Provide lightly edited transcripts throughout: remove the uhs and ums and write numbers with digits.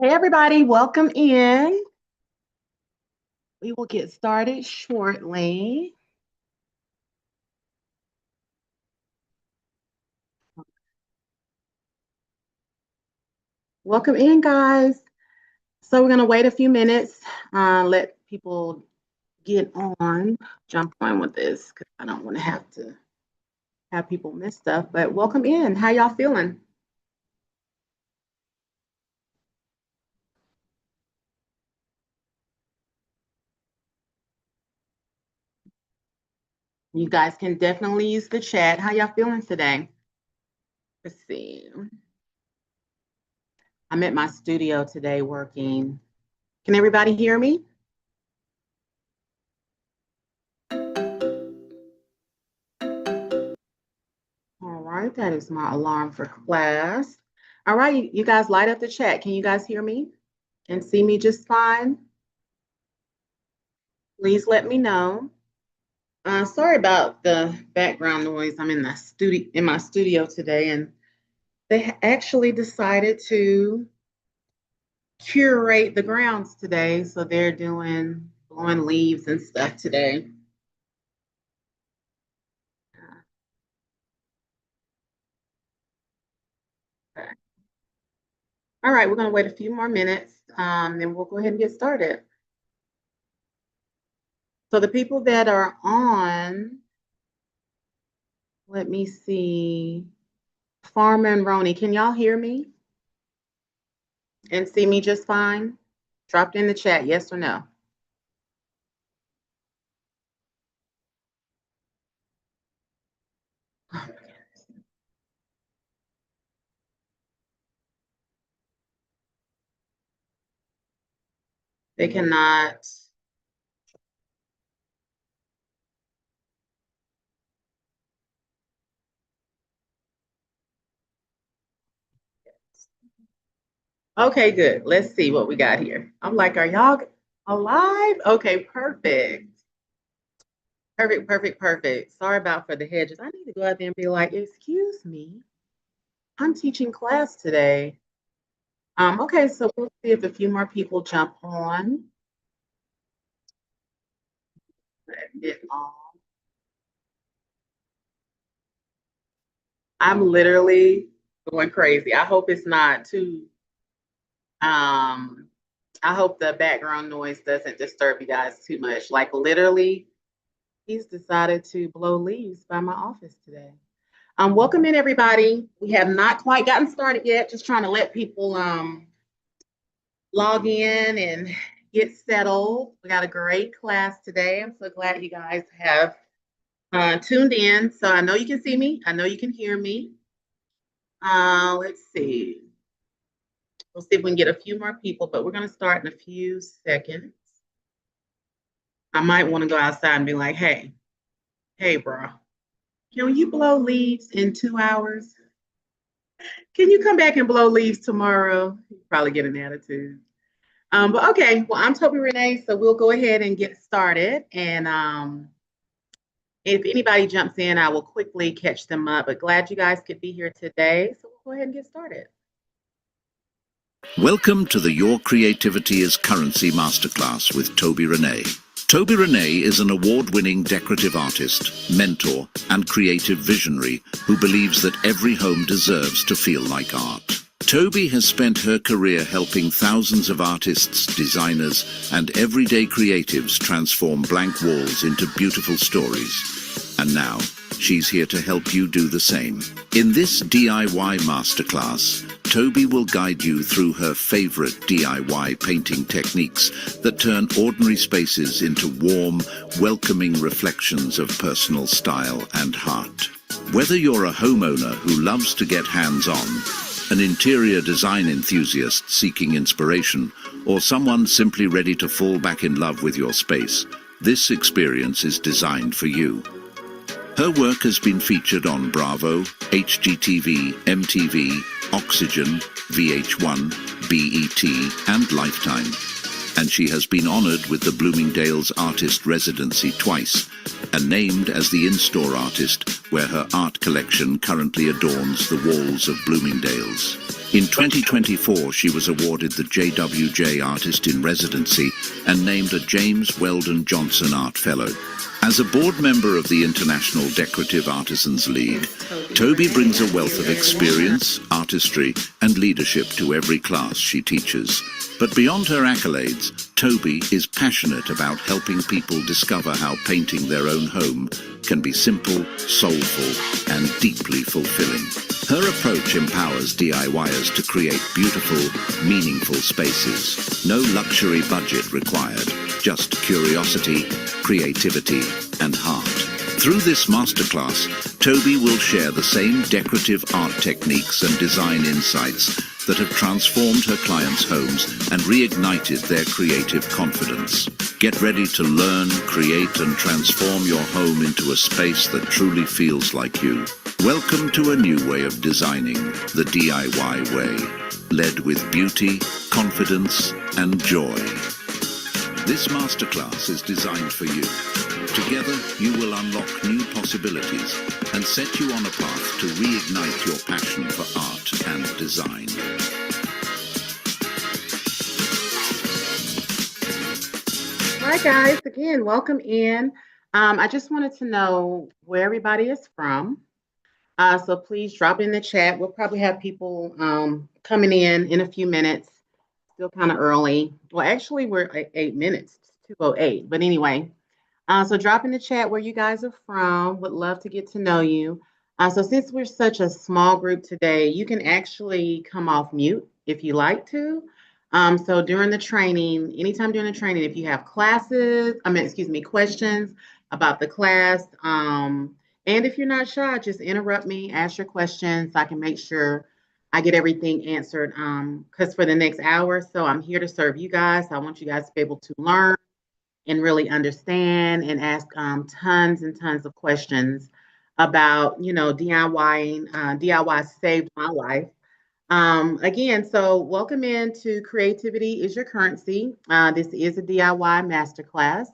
Hey, everybody, welcome in. We will get started shortly. Welcome in, guys. So, we're going to wait a few minutes, let people get on, jump on with this because I don't want to have people miss stuff. But welcome in. How y'all feeling? You guys can definitely use the chat. How y'all feeling today? Let's see. I'm at my studio today working. Can everybody hear me? All right, that is my alarm for class. All right, you guys light up the chat. Can you guys hear me and see me just fine? Please let me know. Sorry about the background noise. I'm in my studio today, and they actually decided to curate the grounds today. So they're doing blowing leaves and stuff today. Okay. All right, we're going to wait a few more minutes, and we'll go ahead and get started. So the people that are on, let me see. Farmer and Roni, can y'all hear me and see me just fine? Drop it in the chat, yes or no. They cannot. Okay, good. Let's see what we got here. I'm like, are y'all alive? Okay, perfect. Perfect, perfect, perfect. Sorry about for the hedges. I need to go out there and be like, excuse me, I'm teaching class today. Okay, so we'll see if a few more people jump on. I'm literally going crazy. I hope it's not too I hope the background noise doesn't disturb you guys too much. Like literally, he's decided to blow leaves by my office today. Welcome in everybody. We have not quite gotten started yet. Just trying to let people log in and get settled. We got a great class today. I'm so glad you guys have tuned in. So I know you can see me. I know you can hear me. Let's see. We'll see if we can get a few more people, but we're going to start in a few seconds. I might want to go outside and be like, hey, bro, can you blow leaves in 2 hours? Can you come back and blow leaves tomorrow? You probably get an attitude. But okay, well, I'm TobeyRenee, so we'll go ahead and get started. And if anybody jumps in, I will quickly catch them up. But glad you guys could be here today. So we'll go ahead and get started. Welcome to the Your Creativity is Currency Masterclass with TobeyRenee. TobeyRenee is an award-winning decorative artist, mentor, and creative visionary who believes that every home deserves to feel like art. Toby has spent her career helping thousands of artists, designers, and everyday creatives transform blank walls into beautiful stories. And now, she's here to help you do the same. In this DIY masterclass, Toby will guide you through her favorite DIY painting techniques that turn ordinary spaces into warm, welcoming reflections of personal style and heart. Whether you're a homeowner who loves to get hands-on, an interior design enthusiast seeking inspiration, or someone simply ready to fall back in love with your space, this experience is designed for you. Her work has been featured on Bravo, HGTV, MTV, Oxygen, VH1, BET, and Lifetime. And she has been honored with the Bloomingdale's Artist Residency twice, and named as the in-store artist where her art collection currently adorns the walls of Bloomingdale's. In 2024, she was awarded the JWJ Artist in Residency and named a James Weldon Johnson Art Fellow. As a board member of the International Decorative Artisans League, Toby brings a wealth of experience, artistry, and leadership to every class she teaches. But beyond her accolades, Toby is passionate about helping people discover how painting their own home can be simple, soulful, and deeply fulfilling. Her approach empowers DIYers to create beautiful, meaningful spaces. No luxury budget required, just curiosity, creativity, and heart. Through this masterclass, Toby will share the same decorative art techniques and design insights that have transformed her clients' homes and reignited their creative confidence. Get ready to learn, create, and transform your home into a space that truly feels like you. Welcome to a new way of designing, the DIY way, led with beauty, confidence, and joy. This masterclass is designed for you. Together, you will unlock new possibilities and set you on a path to reignite your passion for art and design. Hi guys, again, welcome in. I just wanted to know where everybody is from. So please drop in the chat. We'll probably have people coming in a few minutes. Still kind of early. Well, actually, we're at 8 minutes, 2:08. But anyway, so drop in the chat where you guys are from. Would love to get to know you. So since we're such a small group today, you can actually come off mute if you like to. So during the training, anytime during the training, if you have questions about the class, and if you're not shy, just interrupt me, ask your questions. So I can make sure I get everything answered. Because for the next hour, so I'm here to serve you guys. I want you guys to be able to learn and really understand and ask tons and tons of questions about, DIYing. DIY saved my life. Again, so welcome into Creativity is Your Currency. This is a DIY masterclass.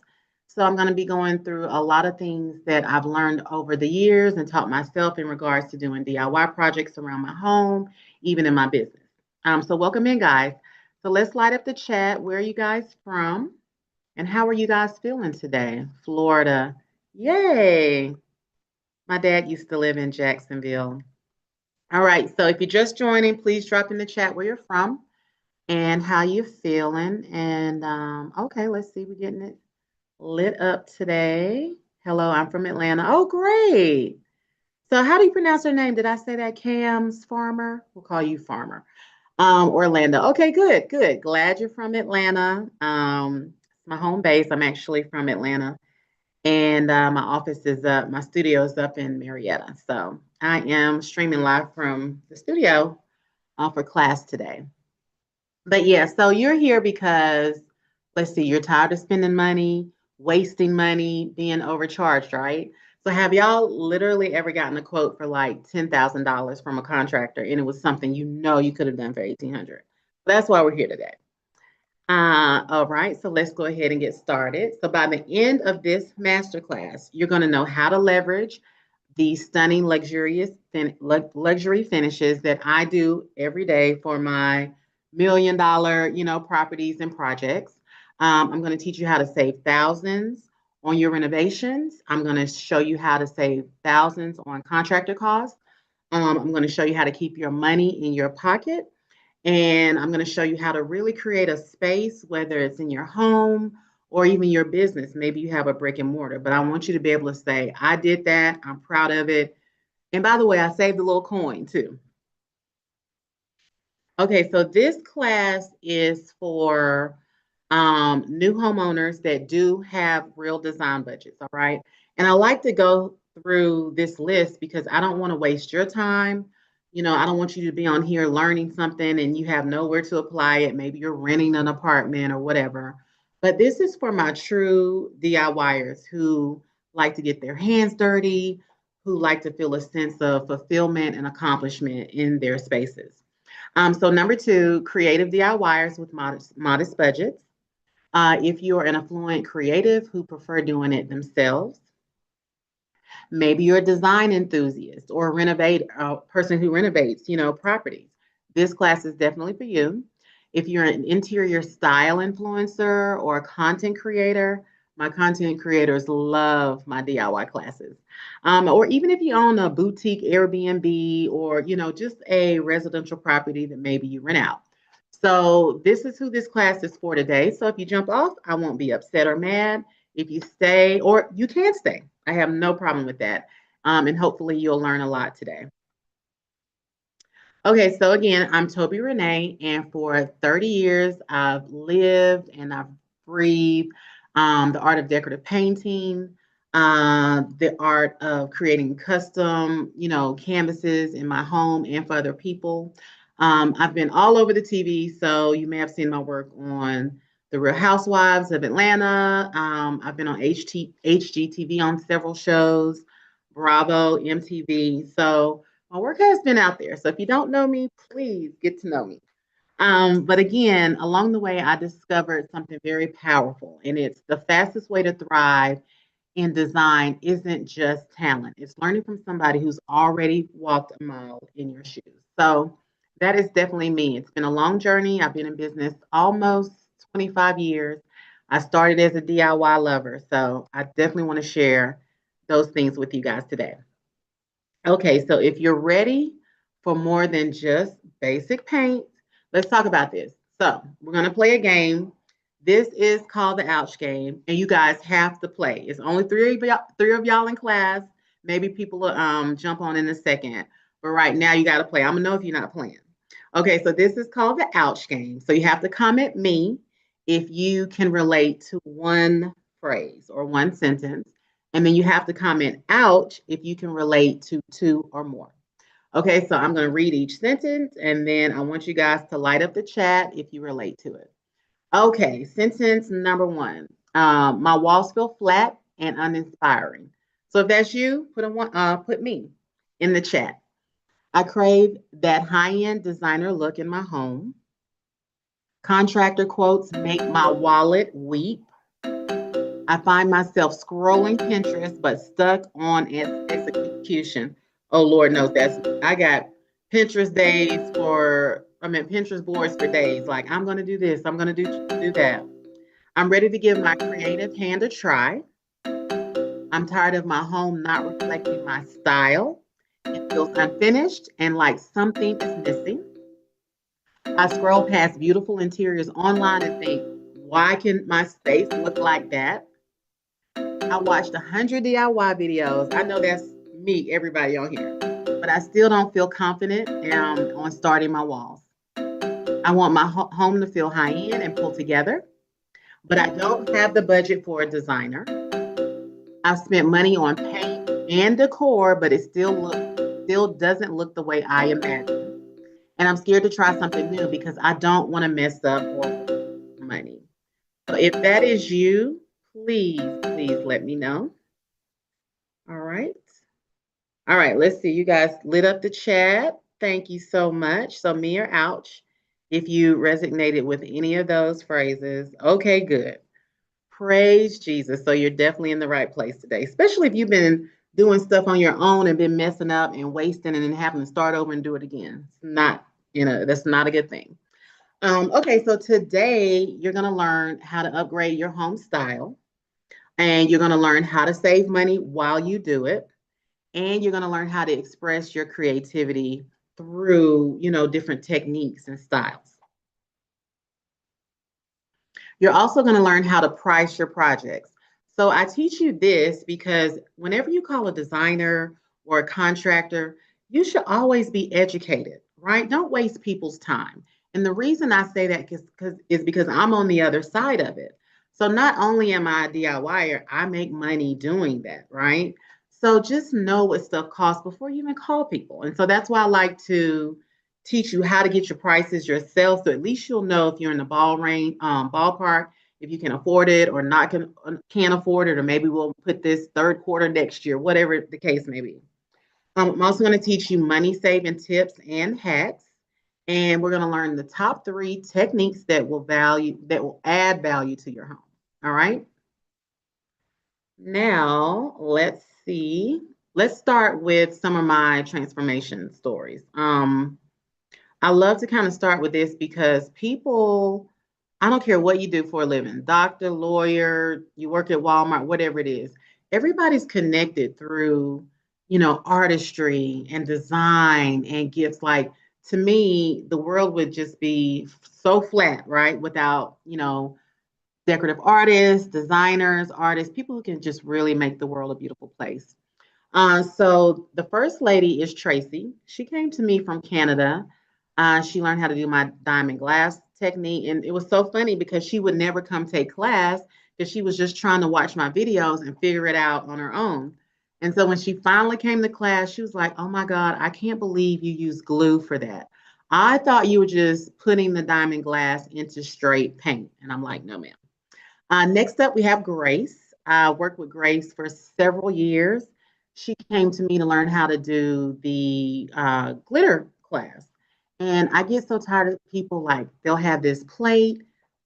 So I'm going to be going through a lot of things that I've learned over the years and taught myself in regards to doing DIY projects around my home, even in my business. So welcome in, guys. So let's light up the chat. Where are you guys from? And how are you guys feeling today? Florida. Yay. My dad used to live in Jacksonville. All right, so if you're just joining, please drop in the chat where you're from and how you're feeling. And okay, let's see, we're getting it lit up today. Hello, I'm from Atlanta. Oh, great. So how do you pronounce her name? Did I say that? Cam's Farmer? We'll call you Farmer. Orlando. Okay, good, good. Glad you're from Atlanta. It's my home base. I'm actually from Atlanta. And my office is up, my studio is up in Marietta. So I am streaming live from the studio for class today. But yeah, so you're here because, let's see, you're tired of spending money, wasting money, being overcharged, right? So have y'all literally ever gotten a quote for like $10,000 from a contractor and it was something you could have done for 1,800? That's why we're here today. All right, so let's go ahead and get started. So by the end of this masterclass, you're going to know how to leverage these stunning, luxury finishes that I do every day for my $1 million, properties and projects. I'm going to teach you how to save thousands on your renovations. I'm going to show you how to save thousands on contractor costs. I'm going to show you how to keep your money in your pocket. And I'm going to show you how to really create a space, whether it's in your home or even your business. Maybe you have a brick and mortar, but I want you to be able to say, I did that. I'm proud of it. And by the way, I saved a little coin too. Okay, so this class is for new homeowners that do have real design budgets, all right? And I like to go through this list because I don't want to waste your time. I don't want you to be on here learning something and you have nowhere to apply it. Maybe you're renting an apartment or whatever. But this is for my true DIYers who like to get their hands dirty, who like to feel a sense of fulfillment and accomplishment in their spaces. So number 2, creative DIYers with modest budgets. If you're an affluent creative who prefer doing it themselves. Maybe you're a design enthusiast or a person who renovates, properties. This class is definitely for you. If you're an interior style influencer or a content creator, my content creators love my DIY classes. Or even if you own a boutique Airbnb or, just a residential property that maybe you rent out. So this is who this class is for today. So if you jump off, I won't be upset or mad. If you stay, or you can stay, I have no problem with that. And hopefully you'll learn a lot today. Okay, so again, I'm TobeyRenee, and for 30 years, I've lived and I've breathed the art of decorative painting, the art of creating custom, canvases in my home and for other people. I've been all over the TV, so you may have seen my work on The Real Housewives of Atlanta. I've been on HGTV on several shows, Bravo, MTV. So my work has been out there. So if you don't know me, please get to know me. But again, along the way, I discovered something very powerful, and it's the fastest way to thrive in design isn't just talent. It's learning from somebody who's already walked a mile in your shoes. So that is definitely me. It's been a long journey. I've been in business almost 25 years. I started as a DIY lover. So I definitely want to share those things with you guys today. Okay, so if you're ready for more than just basic paint, let's talk about this. So we're going to play a game. This is called the Ouch game, and you guys have to play. It's only three of y'all in class. Maybe people will jump on in a second, but right now you got to play. I'm gonna know if you're not playing. Okay, so this is called the Ouch game. So you have to comment me if you can relate to one phrase or one sentence. And then you have to comment ouch if you can relate to two or more. Okay, so I'm going to read each sentence and then I want you guys to light up the chat if you relate to it. Okay, sentence number one. My walls feel flat and uninspiring. So if that's you, put me in the chat. I crave that high-end designer look in my home. Contractor quotes make my wallet weep. I find myself scrolling Pinterest, but stuck on its execution. Oh Lord knows I got Pinterest boards for days. Like I'm gonna do this, I'm gonna do that. I'm ready to give my creative hand a try. I'm tired of my home not reflecting my style. It feels unfinished and like something is missing. I scroll past beautiful interiors online and think, why can my space look like that? I watched 100 DIY videos. I know that's me, everybody on here, but I still don't feel confident on starting my walls. I want my home to feel high end and pulled together, but I don't have the budget for a designer. I've spent money on paint and decor, but it still doesn't look the way I imagined. And I'm scared to try something new because I don't want to mess up or waste money. So if that is you, please let me know. All right. All right, let's see. You guys lit up the chat. Thank you so much. So me or ouch, if you resonated with any of those phrases. Okay, good. Praise Jesus. So you're definitely in the right place today, especially if you've been doing stuff on your own and been messing up and wasting and then having to start over and do it again. It's not, that's not a good thing. Okay, so today you're going to learn how to upgrade your home style and you're going to learn how to save money while you do it. And you're going to learn how to express your creativity through, different techniques and styles. You're also going to learn how to price your projects. So I teach you this because whenever you call a designer or a contractor, you should always be educated, right? Don't waste people's time. And the reason I say that is because I'm on the other side of it. So not only am I a DIYer, I make money doing that, right? So just know what stuff costs before you even call people. And so that's why I like to teach you how to get your prices yourself. So at least you'll know if you're in the ballpark, if you can afford it or not can't afford it, or maybe we'll put this third quarter next year, whatever the case may be. I'm also going to teach you money saving tips and hacks. And we're going to learn the top 3 techniques that will add value to your home. All right. Now let's see. let's start with some of my transformation stories. I love to kind of start with this because people, I don't care what you do for a living, doctor, lawyer, you work at Walmart, whatever it is, everybody's connected through, artistry and design and gifts. Like, to me, the world would just be so flat, right? Without, decorative artists, designers, artists, people who can just really make the world a beautiful place. So the first lady is Tracy. She came to me from Canada. She learned how to do my diamond glass technique. And it was so funny because she would never come take class because she was just trying to watch my videos and figure it out on her own. And so when she finally came to class, she was like, oh my God, I can't believe you use glue for that. I thought you were just putting the diamond glass into straight paint. And I'm like, no, ma'am. Next up, we have Grace. I worked with Grace for several years. She came to me to learn how to do the glitter class. And I get so tired of people like they'll have this plate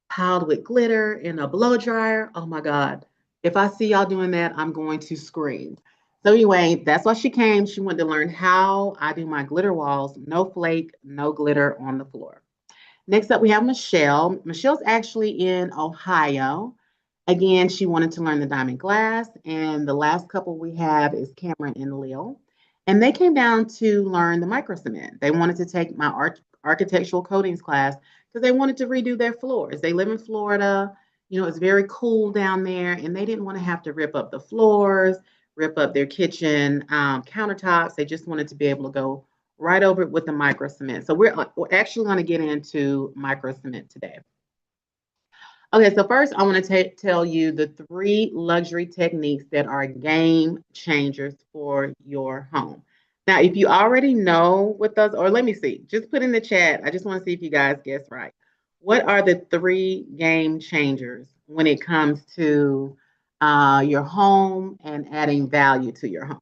piled with glitter in a blow dryer. Oh my God. If I see y'all doing that, I'm going to scream. So anyway, that's why she came. She wanted to learn how I do my glitter walls, no flake, no glitter on the floor. Next up, we have Michelle. Michelle's actually in Ohio. Again, she wanted to learn the diamond glass. And the last couple we have is Cameron and Lil. And they came down to learn the micro cement. They wanted to take my architectural coatings class because they wanted to redo their floors. They live in Florida. It's very cool down there, and they didn't want to have to rip up the floors, rip up their kitchen countertops. They just wanted to be able to go right over it with the micro cement. So we're actually going to get into micro cement today. Okay, so first I want to tell you the 3 luxury techniques that are game changers for your home. Now, if you already know what those, or let me see, just put in the chat. I just want to see if you guys guess right. What are the 3 game changers when it comes to your home and adding value to your home?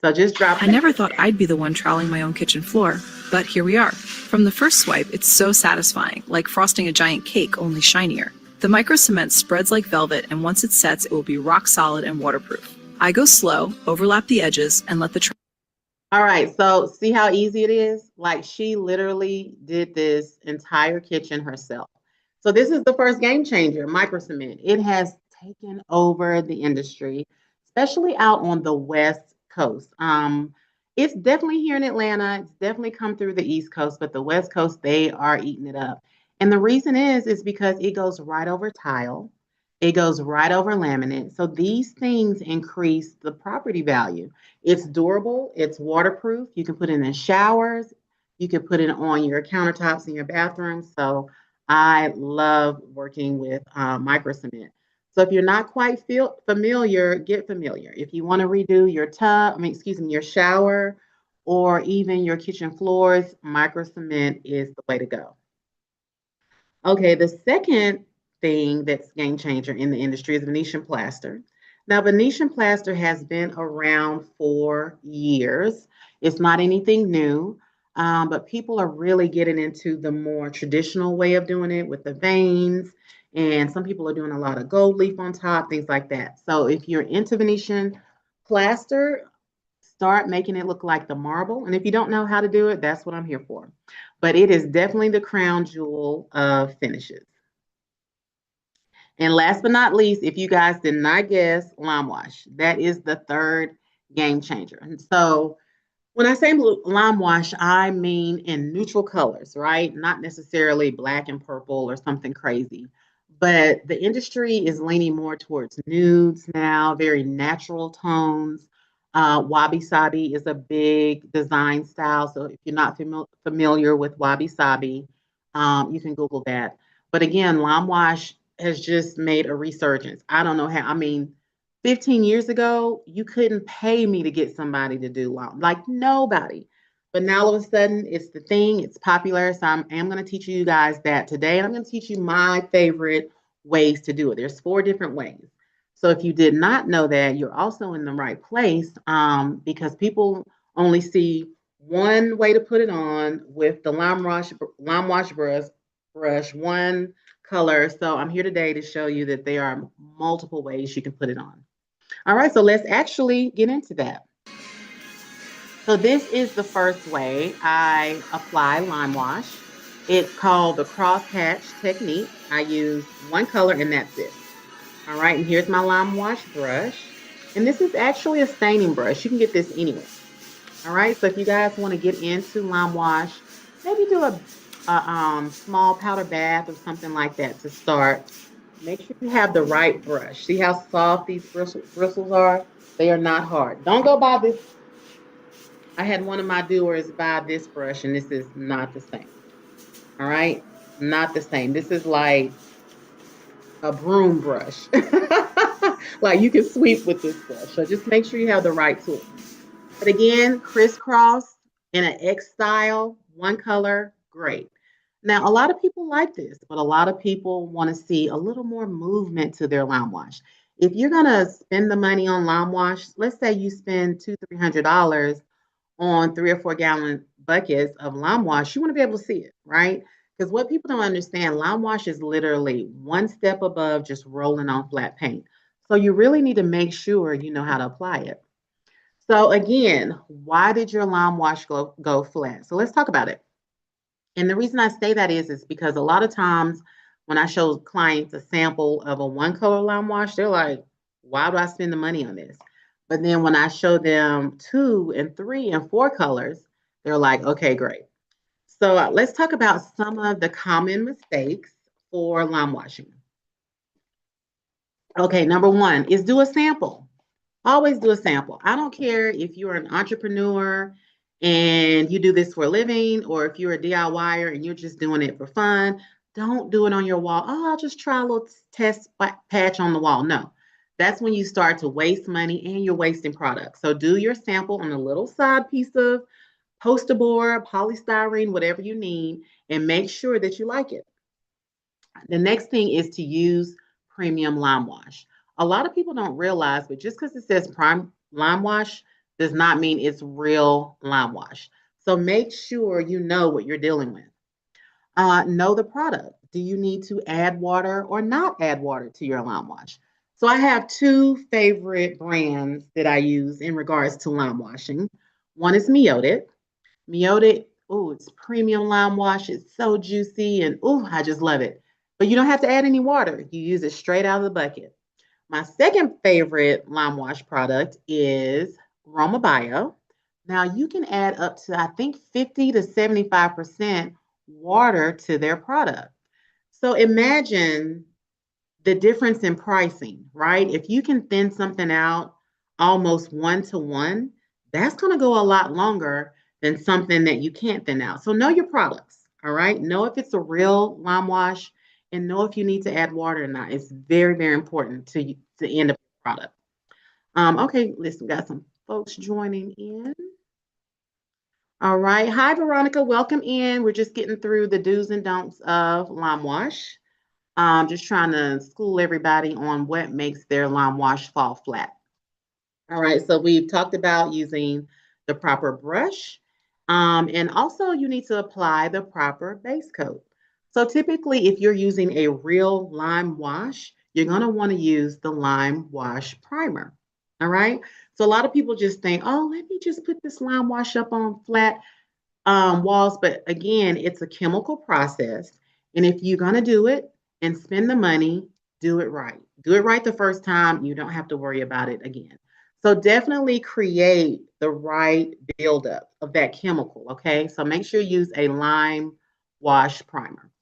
So just drop. I never thought I'd be the one troweling my own kitchen floor, but here we are. From the first swipe, it's so satisfying, like frosting a giant cake, only shinier. The micro cement spreads like velvet, and once it sets, it will be rock solid and waterproof. I go slow, overlap the edges, and let the All right, so see how easy it is? Like, she literally did this entire kitchen herself. So this is the first game changer, micro cement. It has taken over the industry, especially out on the West Coast. It's definitely here in Atlanta. It's definitely come through the East Coast, but the West Coast, they are eating it up. And the reason is because it goes right over tile. It goes right over laminate. So these things increase the property value. It's durable, it's waterproof. You can put it in showers, you can put it on your countertops in your bathroom. So I love working with micro cement. So if you're not quite familiar, get familiar. If you want to redo your your shower or even your kitchen floors, micro cement is the way to go. Okay, the second thing that's game changer in the industry is Venetian plaster. Now, Venetian plaster has been around for years. It's not anything new, but people are really getting into the more traditional way of doing it with the veins. And some people are doing a lot of gold leaf on top, things like that. So if you're into Venetian plaster, start making it look like the marble. And if you don't know how to do it, that's what I'm here for. But it is definitely the crown jewel of finishes. And last but not least, if you guys did not guess, lime wash. That is the third game changer. And so when I say lime wash, I mean in neutral colors, right? Not necessarily black and purple or something crazy. But the industry is leaning more towards nudes now, very natural tones. Wabi sabi is a big design style. So if you're not familiar with wabi sabi, you can Google that. But again, lime wash has just made a resurgence. I don't know how. I mean, 15 years ago, you couldn't pay me to get somebody to do lime, like nobody. But now all of a sudden, it's the thing, it's popular. So I am going to teach you guys that today. And I'm going to teach you my favorite ways to do it. There's 4 different ways. So if you did not know that, you're also in the right place because people only see one way to put it on with the lime wash brush, one color. So I'm here today to show you that there are multiple ways you can put it on. All right, so let's actually get into that. So this is the first way I apply lime wash. It's called the crosshatch technique. I use one color and that's it. All right, and here's my lime wash brush. And this is actually a staining brush. You can get this anywhere. All right, so if you guys want to get into lime wash, maybe do a small powder bath or something like that to start. Make sure you have the right brush. See how soft these bristles are? They are not hard. Don't go buy this. I had one of my doers buy this brush, and this is not the same. All right, not the same. This is like a broom brush. Like you can sweep with this brush. So just make sure you have the right tool. But again, crisscross in an X style, one color, great. Now, a lot of people like this, but a lot of people want to see a little more movement to their lime wash. If you're gonna spend the money on lime wash, let's say you spend $200-300 on 3 or 4 gallon buckets of lime wash, you want to be able to see it, right? Because what people don't understand, lime wash is literally one step above just rolling on flat paint. So you really need to make sure you know how to apply it. So again, why did your lime wash go flat? So let's talk about it. And the reason I say that is because a lot of times when I show clients a sample of a one color lime wash, they're like, why do I spend the money on this? But then when I show them 2 and 3 and 4 colors, they're like, okay, great. So let's talk about some of the common mistakes for lime washing. Okay, number one is do a sample. Always do a sample. I don't care if you're an entrepreneur and you do this for a living, or if you're a DIYer and you're just doing it for fun. Don't do it on your wall. Oh, I'll just try a little test patch on the wall. No, that's when you start to waste money and you're wasting product. So do your sample on a little side piece of poster board, polystyrene, whatever you need, and make sure that you like it. The next thing is to use premium lime wash. A lot of people don't realize, but just because it says prime lime wash does not mean it's real lime wash. So make sure you know what you're dealing with. Know the product. Do you need to add water or not add water to your lime wash? So I have two favorite brands that I use in regards to lime washing. One is Miotic. Miotic, oh, it's premium lime wash. It's so juicy and oh, I just love it. But you don't have to add any water. You use it straight out of the bucket. My second favorite lime wash product is Roma Bio. Now you can add up to I think 50 to 75% water to their product. So imagine the difference in pricing, right? If you can thin something out almost 1 to 1, that's going to go a lot longer than something that you can't thin out. So know your products, all right? Know if it's a real lime wash and know if you need to add water or not. It's very, very important to end up the product. Okay, listen, we got some folks joining in. All right. Hi, Veronica. Welcome in. We're just getting through the do's and don'ts of lime wash. Just trying to school everybody on what makes their lime wash fall flat. All right, so we've talked about using the proper brush, and also you need to apply the proper base coat. So typically, if you're using a real lime wash, you're gonna wanna use the lime wash primer, all right? So a lot of people just think, oh, let me just put this lime wash up on flat walls. But again, it's a chemical process. And if you're going to do it and spend the money, do it right. Do it right the first time. You don't have to worry about it again. So definitely create the right buildup of that chemical. Okay. So make sure you use a lime wash primer.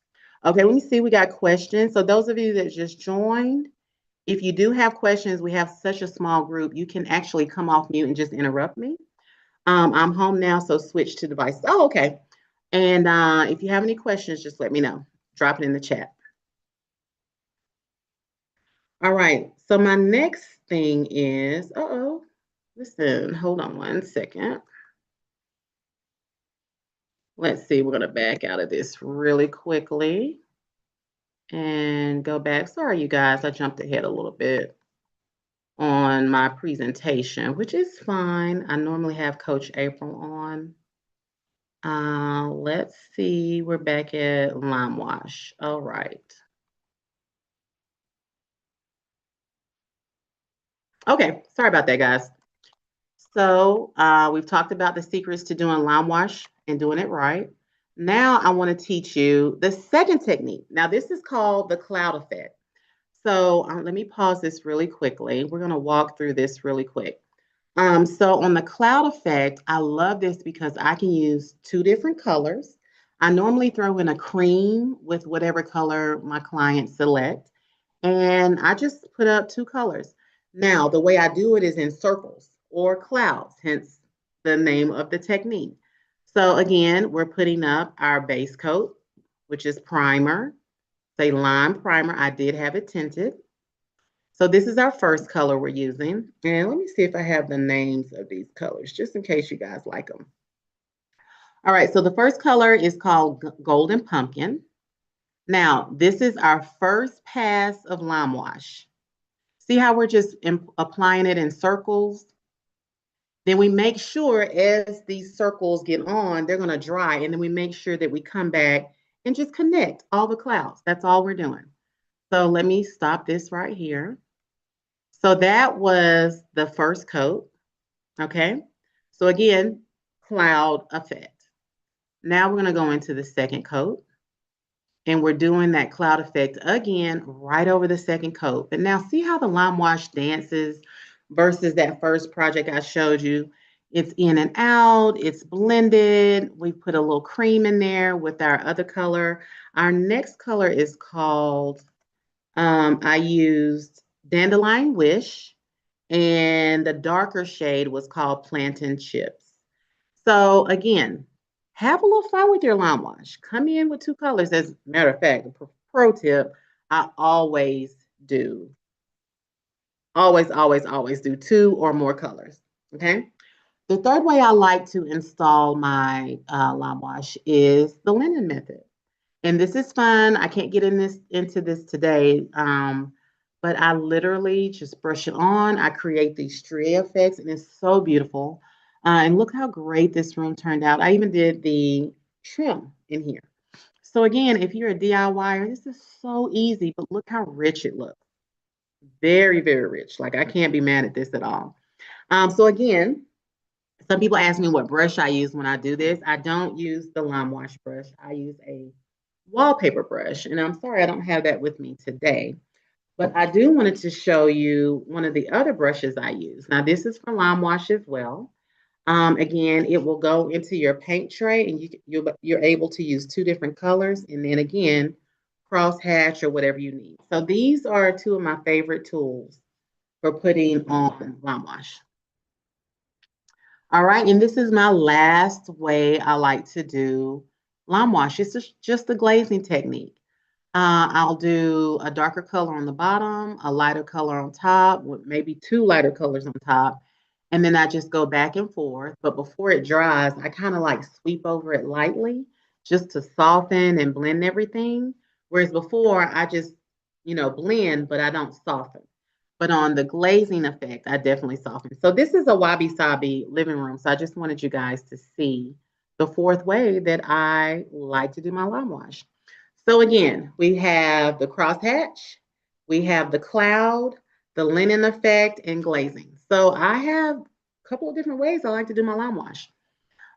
Okay. Let me see. We got questions. So those of you that just joined, if you do have questions, we have such a small group, you can actually come off mute and just interrupt me. I'm home now, so switch to device. Oh, okay. And if you have any questions, just let me know. Drop it in the chat. All right. So my next thing is, listen, hold on 1 second. Let's see, we're going to back out of this really quickly and go back. Sorry, you guys, I jumped ahead a little bit on my presentation, which is fine. I normally have Coach April on. Let's see, we're back at lime wash. All right. Okay, sorry about that, guys. So we've talked about the secrets to doing lime wash and doing it right. Now I want to teach you the second technique. Now this is called the cloud effect. So let me pause this really quickly. We're going to walk through this really quick. So on the cloud effect, I love this because I can use two different colors. I normally throw in a cream with whatever color my clients select, and I just put up two colors. Now, the way I do it is in circles or clouds, hence the name of the technique. So again, we're putting up our base coat, which is primer, say lime primer. I did have it tinted. So this is our first color we're using. And let me see if I have the names of these colors, just in case you guys like them. All right, so the first color is called Golden Pumpkin. Now, this is our first pass of lime wash. See how we're just applying it in circles? Then we make sure as these circles get on, they're gonna dry, and then we make sure that we come back and just connect all the clouds. That's all we're doing. So let me stop this right here. So that was the first coat, okay? So again, cloud effect. Now we're gonna go into the second coat, and we're doing that cloud effect again right over the second coat. But now see how the lime wash dances versus that first project I showed you. It's in and out, it's blended. We put a little cream in there with our other color. Our next color is called, I used Dandelion Wish, and the darker shade was called Plantain Chips. So again, have a little fun with your lime wash. Come in with two colors. As a matter of fact, pro tip, I always do. Always do two or more colors. Okay. The third way I like to install my lime wash is the linen method. And this is fun. I can't get into this today, but I literally just brush it on. I create these stray effects, and it's so beautiful. And look how great this room turned out. I even did the trim in here. So again, if you're a DIYer, this is so easy, but look how rich it looks. Very, very rich. Like I can't be mad at this at all. So again, some people ask me what brush I use when I do this. I don't use the lime wash brush. I use a wallpaper brush. And I'm sorry I don't have that with me today. But I do wanted to show you one of the other brushes I use. Now, this is for lime wash as well. Again, it will go into your paint tray, and you're able to use two different colors. And then again, cross hatch or whatever you need. So these are two of my favorite tools for putting on lime wash. All right, and this is my last way I like to do lime wash. It's just the glazing technique. I'll do a darker color on the bottom, a lighter color on top, with maybe two lighter colors on top, and then I just go back and forth. But before it dries, I kind of like sweep over it lightly just to soften and blend everything. Whereas before, I just, blend, but I don't soften. But on the glazing effect, I definitely soften. So this is a wabi-sabi living room. So I just wanted you guys to see the fourth way that I like to do my lime wash. So again, we have the crosshatch, we have the cloud, the linen effect, and glazing. So I have a couple of different ways I like to do my lime wash.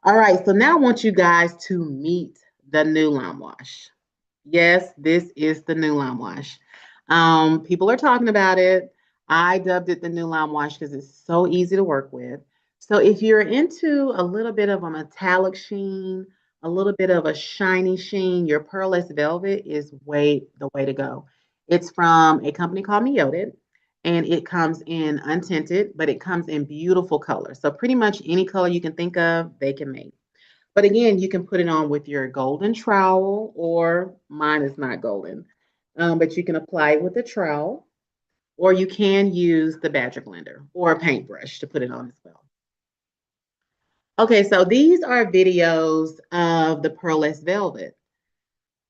All right, so now I want you guys to meet the new lime wash. Yes, this is the new lime wash. People are talking about it. I dubbed it the new lime wash because it's so easy to work with. So if you're into a little bit of a metallic sheen, a little bit of a shiny sheen, your pearlescent velvet is the way to go. It's from a company called Mioted, and it comes in untinted, but it comes in beautiful colors. So pretty much any color you can think of, they can make. But again, you can put it on with your golden trowel, or mine is not golden, but you can apply it with a trowel, or you can use the Badger blender or a paintbrush to put it on as well. Okay, so these are videos of the pearlescent velvet,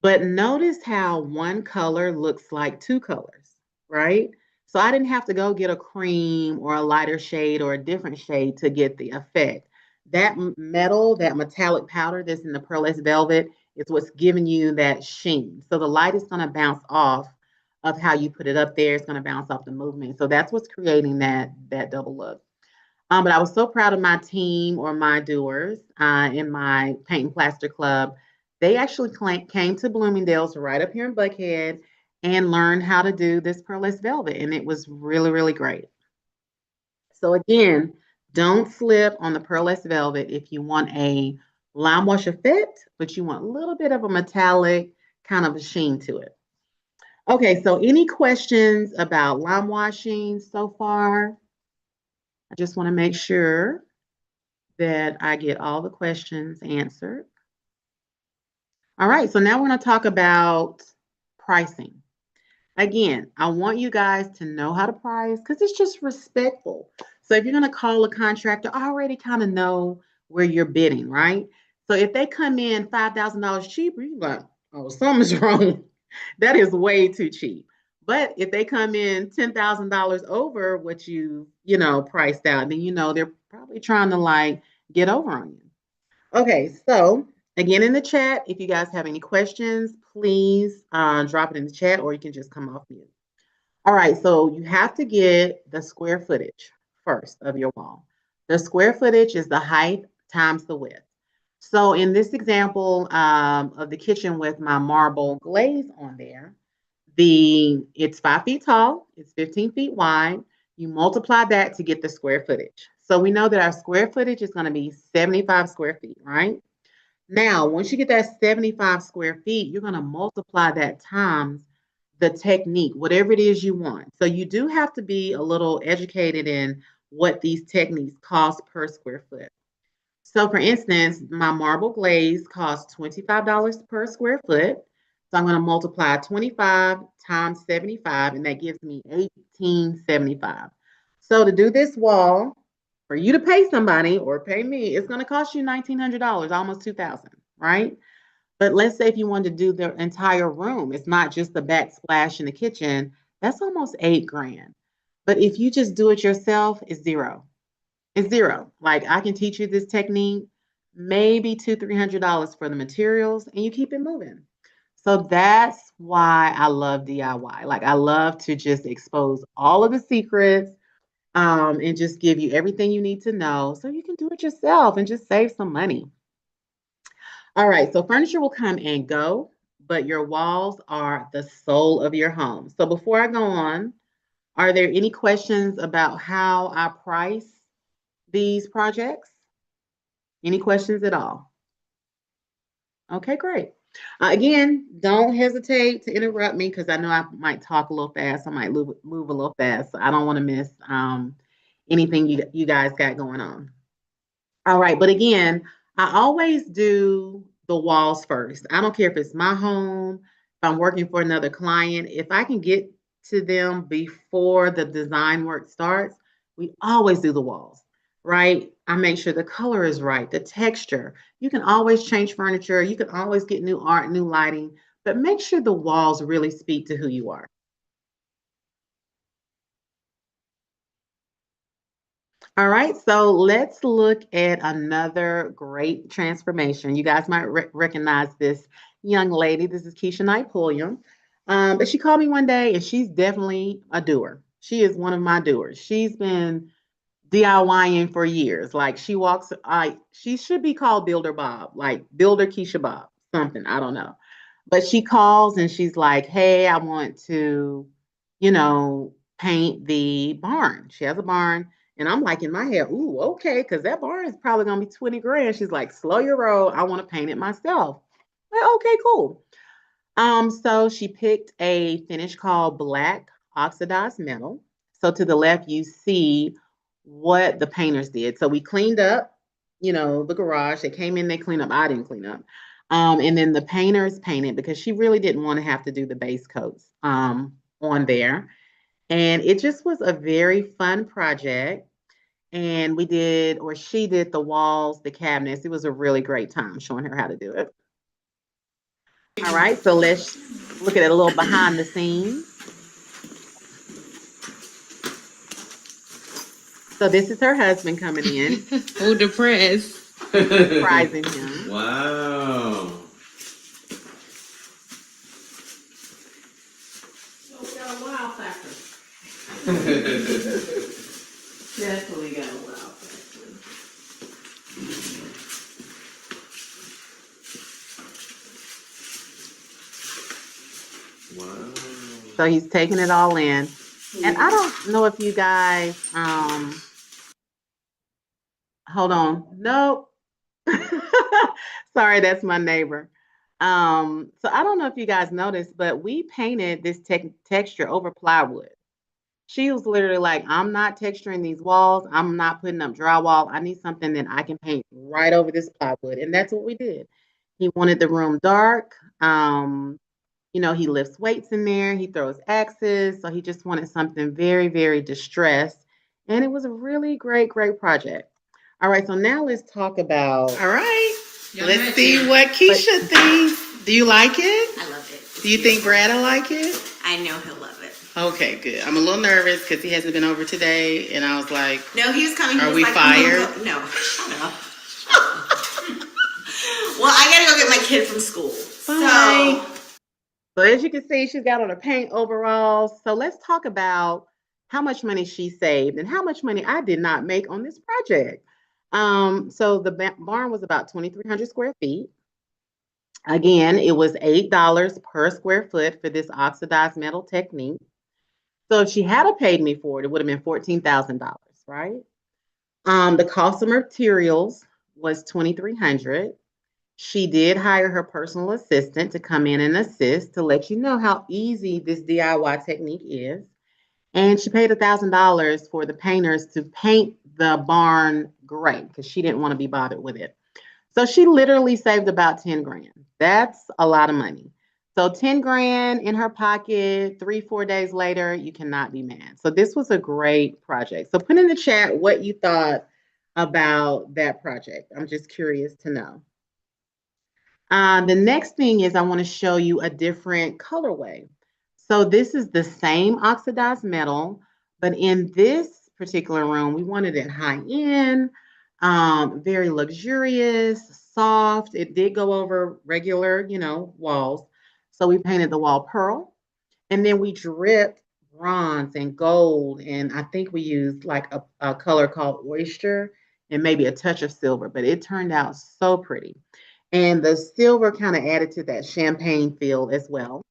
but notice how one color looks like two colors, right? So I didn't have to go get a cream or a lighter shade or a different shade to get the effect. That metal, that metallic powder that's in the pearlescent velvet is what's giving you that sheen. So the light is going to bounce off of how you put it up there. It's going to bounce off the movement. So that's what's creating that double look. But I was so proud of my team or my doers in my paint and plaster club. They actually came to Bloomingdale's right up here in Buckhead and learned how to do this pearlescent velvet. And it was really, really great. So again, don't slip on the pearlescent velvet if you want a lime wash effect, but you want a little bit of a metallic kind of a sheen to it. Okay, so any questions about lime washing so far? I just want to make sure that I get all the questions answered. All right, so now we're going to talk about pricing. Again, I want you guys to know how to price because it's just respectful. So if you're going to call a contractor, I already kind of know where you're bidding, right? So if they come in $5,000 cheaper, you're like, oh, something's wrong. That is way too cheap. But if they come in $10,000 over what you priced out, then they're probably trying to like get over on you. Okay, so again in the chat, if you guys have any questions, please drop it in the chat or you can just come off mute. All right, so you have to get the square footage first of your wall. The square footage is the height times the width. So in this example of the kitchen with my marble glaze on there, it's 5 feet tall, it's 15 feet wide. You multiply that to get the square footage. So we know that our square footage is going to be 75 square feet, right? Now, once you get that 75 square feet, you're going to multiply that times the technique, whatever it is you want. So you do have to be a little educated in what these techniques cost per square foot. So for instance, my marble glaze costs $25 per square foot. So I'm going to multiply 25 times 75, and that gives me $18.75. So to do this wall, for you to pay somebody or pay me, it's going to cost you $1,900, almost $2,000, right? But let's say if you wanted to do the entire room, it's not just the backsplash in the kitchen, that's almost $8,000. But if you just do it yourself, it's zero. It's zero. Like I can teach you this technique, maybe $200-300 for the materials, and you keep it moving. So that's why I love DIY. Like I love to just expose all of the secrets and just give you everything you need to know so you can do it yourself and just save some money. All right, so furniture will come and go, but your walls are the soul of your home. So before I go on, are there any questions about how I price these projects? Any questions at all? Okay, great. Again, don't hesitate to interrupt me because I know I might talk a little fast. I might move a little fast. So I don't want to miss anything you guys got going on. All right, but again, I always do the walls first. I don't care if it's my home, if I'm working for another client, if I can get to them before the design work starts, we always do the walls, right? I make sure the color is right, the texture. You can always change furniture, you can always get new art, new lighting, but make sure the walls really speak to who you are. All right, so let's look at another great transformation. You guys might recognize this young lady. This is Keisha Knight Pulliam. But she called me one day and she's definitely a doer. She is one of my doers. She's been DIYing for years. Like she should be called Builder Bob, like Builder Keisha Bob, something, I don't know. But she calls and she's like, hey, I want to, paint the barn. She has a barn. And I'm like in my head, ooh, okay, because that barn is probably gonna be 20 grand. She's like, slow your roll. I want to paint it myself. Like, okay, cool. So she picked a finish called black oxidized metal. So to the left, you see what the painters did. So we cleaned up, the garage. They came in, they cleaned up. I didn't clean up. And then the painters painted because she really didn't want to have to do the base coats on there. And it just was a very fun project. And she did the walls, the cabinets. It was a really great time showing her how to do it. All right, so let's look at a little behind the scenes. So this is her husband coming in. Oh, depressed. Surprising him. Wow. We got a wow factor. Definitely got a wow factor. So he's taking it all in. And I don't know if you guys, hold on. Nope. Sorry, that's my neighbor. So I don't know if you guys noticed, but we painted this texture over plywood. She was literally like, I'm not texturing these walls. I'm not putting up drywall. I need something that I can paint right over this plywood. And that's what we did. He wanted the room dark. He lifts weights in there, he throws axes. So he just wanted something very, very distressed. And it was a really great, great project. All right, so now let's talk about. All right. Y'all Let's ready? see what Keisha thinks. Do you like it? I love it. It's Do you think beautiful. Brad will like it? I know he'll love it. Okay, good. I'm a little nervous because he hasn't been over today, and I was like, No, he was coming. He Are was we like, I'm gonna fired? go- No, shut up. Well, I gotta go get my kid from school. Bye. So as you can see, she's got on her paint overalls. So let's talk about how much money she saved and how much money I did not make on this project. So the barn was about 2,300 square feet. Again, it was $8 per square foot for this oxidized metal technique. So if she had paid me for it, it would have been $14,000, right? The cost of materials was 2,300. She did hire her personal assistant to come in and assist to let you know how easy this DIY technique is. And she paid $1,000 for the painters to paint the barn gray because she didn't want to be bothered with it. So she literally saved about 10 grand. That's a lot of money. So 10 grand in her pocket, 3, 4 days later, you cannot be mad. So this was a great project. So put in the chat what you thought about that project. I'm just curious to know. The next thing is I want to show you a different colorway. So this is the same oxidized metal, but in this particular room, we wanted it high end, very luxurious, soft. It did go over regular, walls. So we painted the wall pearl, and then we dripped bronze and gold, and I think we used like a color called oyster and maybe a touch of silver, but it turned out so pretty. And the silver kind of added to that champagne feel as well.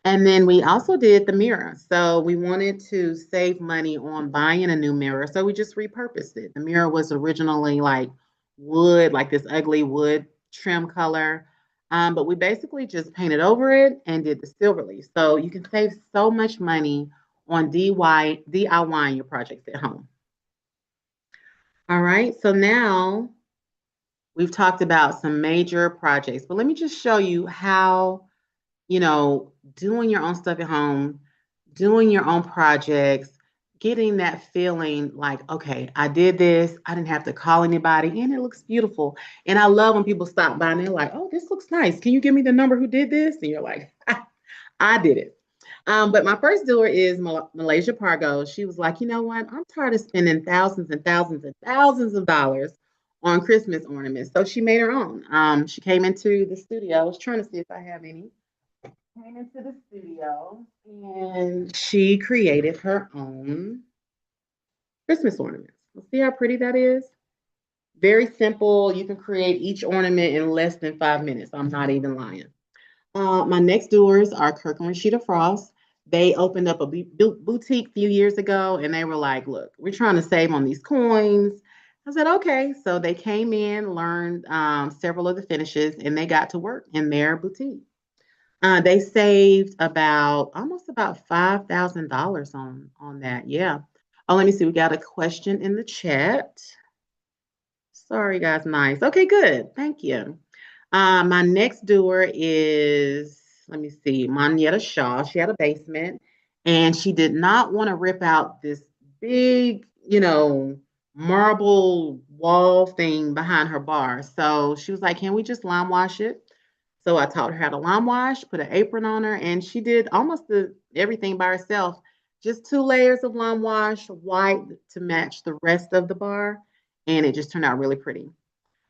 And then we also did the mirror. So we wanted to save money on buying a new mirror. So we just repurposed it. The mirror was originally like wood, like this ugly wood trim color. But we basically just painted over it and did the silver leaf. So you can save so much money on DIYing your projects at home. All right, so now we've talked about some major projects, but let me just show you how, doing your own stuff at home, doing your own projects, getting that feeling like, okay, I did this. I didn't have to call anybody, and it looks beautiful. And I love when people stop by and they're like, oh, this looks nice. Can you give me the number who did this? And you're like, I did it. But my first doer is Malaysia Pargo. She was like, you know what? I'm tired of spending thousands and thousands and thousands of dollars on Christmas ornaments. So she made her own. She came into the studio. I was trying to see if I have any. Came into the studio and she created her own Christmas ornaments. See how pretty that is? Very simple. You can create each ornament in less than 5 minutes. I'm not even lying. My next doers are Kirk and Rashida Frost. They opened up a boutique a few years ago, and they were like, look, we're trying to save on these coins. I said, okay. So they came in, learned several of the finishes, and they got to work in their boutique. They saved almost about $5,000 on that. Yeah. Oh, let me see. We got a question in the chat. Sorry, guys. Nice. Okay, good. Thank you. My next doer is, let me see, Monietta Shaw. She had a basement and she did not want to rip out this big, marble wall thing behind her bar. So she was like, can we just lime wash it? So I taught her how to lime wash, put an apron on her, and she did almost everything by herself. Just 2 layers of lime wash, white to match the rest of the bar, and it just turned out really pretty.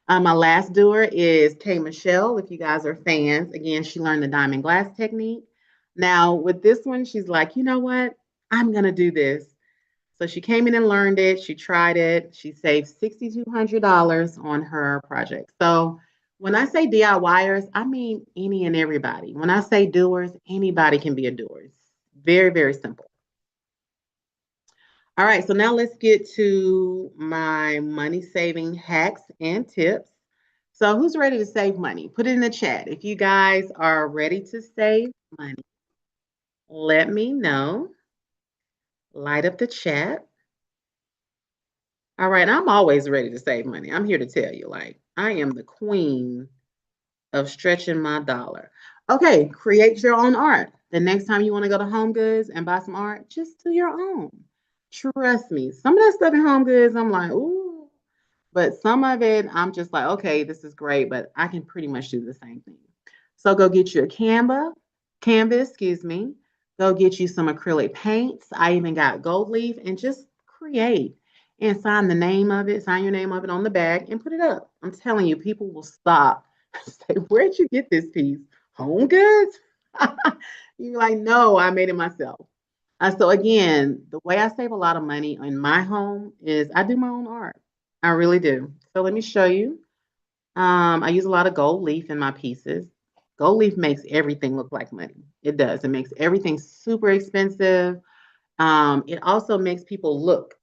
My last doer is Kay Michelle. If you guys are fans, again, she learned the diamond glass technique. Now with this one, she's like, you know what? I'm gonna do this. So she came in and learned it. She tried it. She saved $6,200 on her project. So When I say DIYers, I mean any and everybody. When I say doers, anybody can be a doer. It's very, very simple. All right, so now let's get to my money saving hacks and tips. So, who's ready to save money? Put it in the chat. If you guys are ready to save money, let me know. Light up the chat. All right, I'm always ready to save money. I'm here to tell you, like, I am the queen of stretching my dollar. Okay, create your own art. The next time you want to go to Home Goods and buy some art, just do your own. Trust me. Some of that stuff in Home Goods, I'm like, ooh. But some of it, I'm just like, okay, this is great, but I can pretty much do the same thing. So go get you a canvas, excuse me. Go get you some acrylic paints. I even got gold leaf and just create and sign the name of it, sign your name of it on the back and put it up. I'm telling you, people will stop. Say, where'd you get this piece? Home Goods? You're like, no, I made it myself. So again, the way I save a lot of money in my home is I do my own art. I really do. So let me show you. I use a lot of gold leaf in my pieces. Gold leaf makes everything look like money. It does. It makes everything super expensive. It also makes people look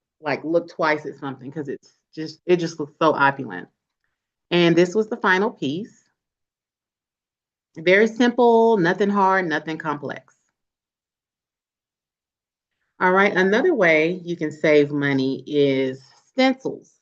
twice at something because it just looks so opulent. And this was the final piece. Very simple, nothing hard, nothing complex. All right, another way you can save money is stencils.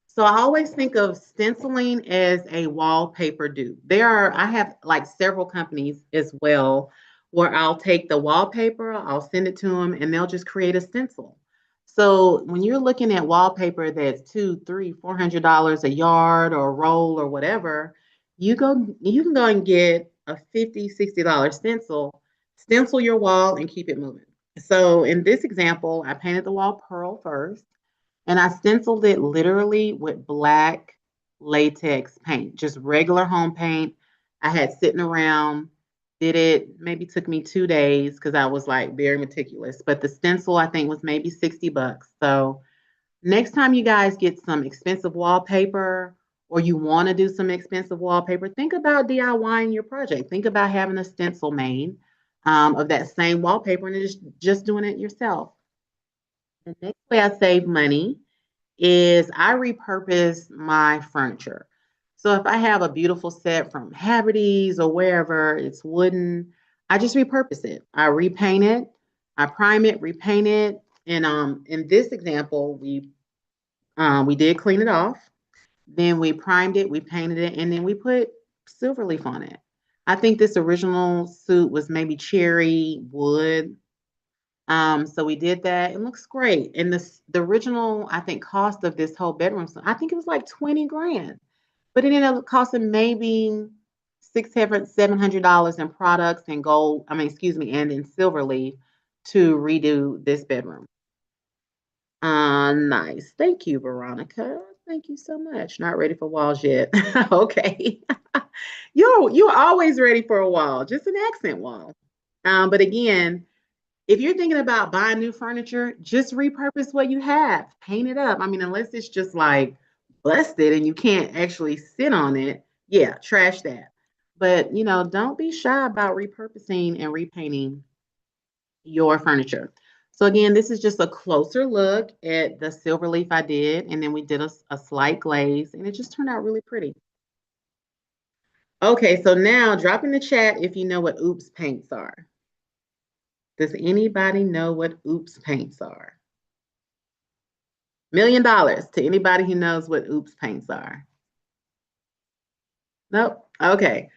So I always think of stenciling as a wallpaper dupe. I have like several companies as well where I'll take the wallpaper, I'll send it to them, and they'll just create a stencil. So when you're looking at wallpaper that's two, three, $400 a yard or a roll or whatever, you can go and get a $50, $60 stencil your wall and keep it moving. So in this example, I painted the wall pearl first, and I stenciled it literally with black latex paint, just regular home paint. I had sitting around, did it, maybe took me 2 days because I was like very meticulous. But the stencil, I think, was maybe $60. So next time you guys get some expensive wallpaper or you want to do some expensive wallpaper, think about DIYing your project. Think about having a stencil made of that same wallpaper and just doing it yourself. The next way I save money is I repurpose my furniture. So if I have a beautiful set from Haverty's or wherever, it's wooden, I just repurpose it. I repaint it, I prime it, repaint it. And in this example, we did clean it off. Then we primed it, we painted it, and then we put silver leaf on it. I think this original suit was maybe cherry wood. So we did that. It looks great. And the original, I think, cost of this whole bedroom, so I think it was like 20 grand. But it ended up costing maybe $700 in products and gold, I mean, excuse me, and in silver leaf to redo this bedroom. Nice. Thank you, Veronica. Thank you so much. Not ready for walls yet. Okay. You're always ready for a wall, just an accent wall. But again, if you're thinking about buying new furniture, just repurpose what you have, paint it up. I mean, unless it's just like busted and you can't actually sit on it, yeah, trash that. But don't be shy about repurposing and repainting your furniture. So again, this is just a closer look at the silver leaf I did, and then we did a slight glaze, and it just turned out really pretty. Okay, so now drop in the chat if you know what oops paints are. Does anybody know what oops paints are? $1,000,000 to anybody who knows what oops paints are. Nope. Okay.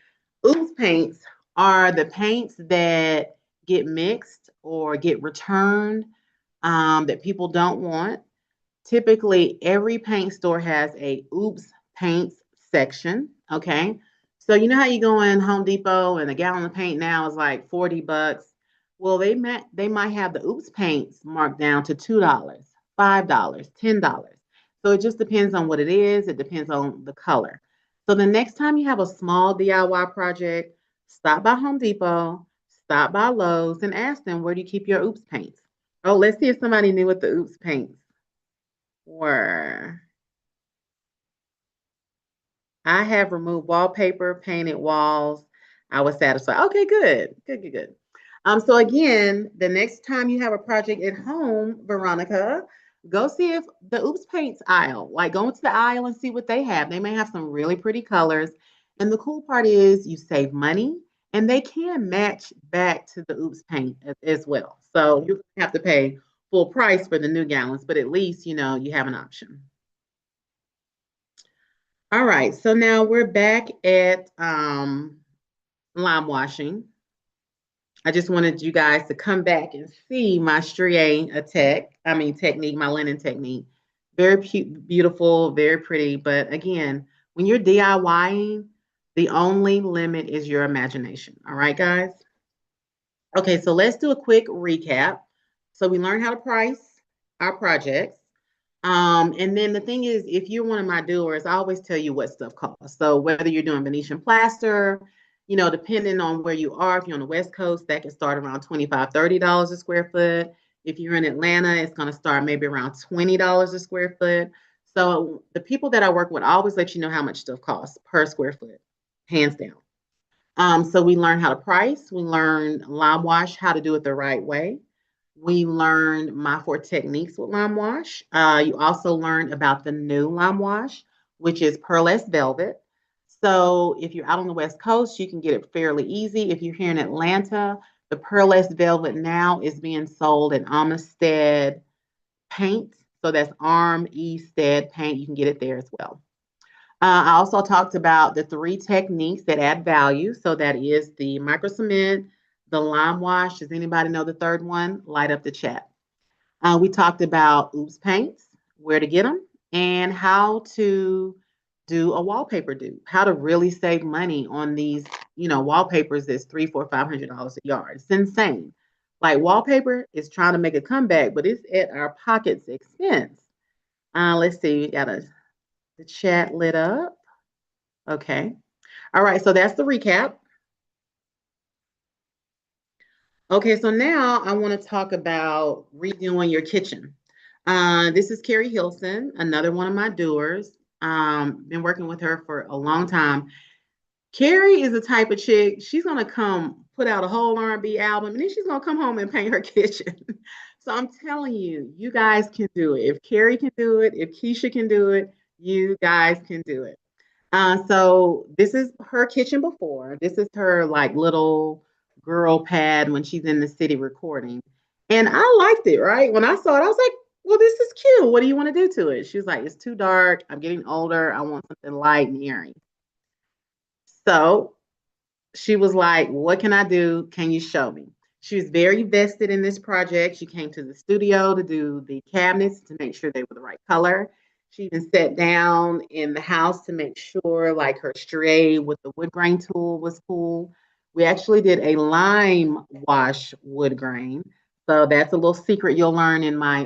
Oops paints are the paints that get mixed or get returned that people don't want. Typically, every paint store has a oops paints section. Okay. So you know how you go in Home Depot and a gallon of paint now is like $40. Well, they might have the oops paints marked down to $2, $5, $10. So it just depends on what it is. It depends on the color. So the next time you have a small DIY project, stop by Home Depot, stop by Lowe's, and ask them, where do you keep your oops paints? Oh, let's see if somebody knew what the oops paints were. I have removed wallpaper, painted walls. I was satisfied. Okay, good. Good, good, good. So again, the next time you have a project at home, Veronica, go see if the Oops Paints aisle, like go into the aisle and see what they have. They may have some really pretty colors. And the cool part is you save money and they can match back to the Oops Paint as well. So you have to pay full price for the new gallons, but at least, you have an option. All right, so now we're back at lime washing. I just wanted you guys to come back and see my strié technique, my linen technique. Very beautiful, very pretty. But again, when you're DIYing, the only limit is your imagination. All right, guys? Okay, so let's do a quick recap. So we learned how to price our projects. And then the thing is, if you're one of my doers, I always tell you what stuff costs. So whether you're doing Venetian plaster, depending on where you are, if you're on the West Coast, that can start around $25, $30 a square foot. If you're in Atlanta, it's going to start maybe around $20 a square foot. So the people that I work with always let you know how much stuff costs per square foot, hands down. So we learned how to price. We learned lime wash, how to do it the right way. We learned my 4 techniques with lime wash. You also learned about the new lime wash, which is pearlescent velvet. So if you're out on the West Coast, you can get it fairly easy. If you're here in Atlanta, the pearlescent velvet now is being sold at Amistad Paint. So that's Arm Stead Paint. You can get it there as well. I also talked about the 3 techniques that add value. So that is the micro cement, the lime wash. Does anybody know the third one? Light up the chat. We talked about Oops Paints, where to get them, and how to do a wallpaper dupe, how to really save money on these, wallpapers that's $300, $400, $500 a yard. It's insane. Like wallpaper is trying to make a comeback, but it's at our pocket's expense. Let's see, we got the chat lit up. Okay. All right, so that's the recap. Okay, so now I want to talk about redoing your kitchen. This is Carrie Hilson, another one of my doers. Been working with her for a long time. Carrie is the type of chick, she's gonna come put out a whole R&B album, and then she's gonna come home and paint her kitchen. So I'm telling you, you guys can do it. If Carrie can do it, if Keisha can do it, you guys can do it. So this is her kitchen before. This is her like little girl pad when she's in the city recording. And I liked it, right? When I saw it, I was like, well, this is cute. What do you want to do to it? She was like, it's too dark. I'm getting older. I want something light and airy. So she was like, what can I do? Can you show me? She was very vested in this project. She came to the studio to do the cabinets to make sure they were the right color. She even sat down in the house to make sure like her strié with the wood grain tool was cool. We actually did a lime wash wood grain. So that's a little secret you'll learn in my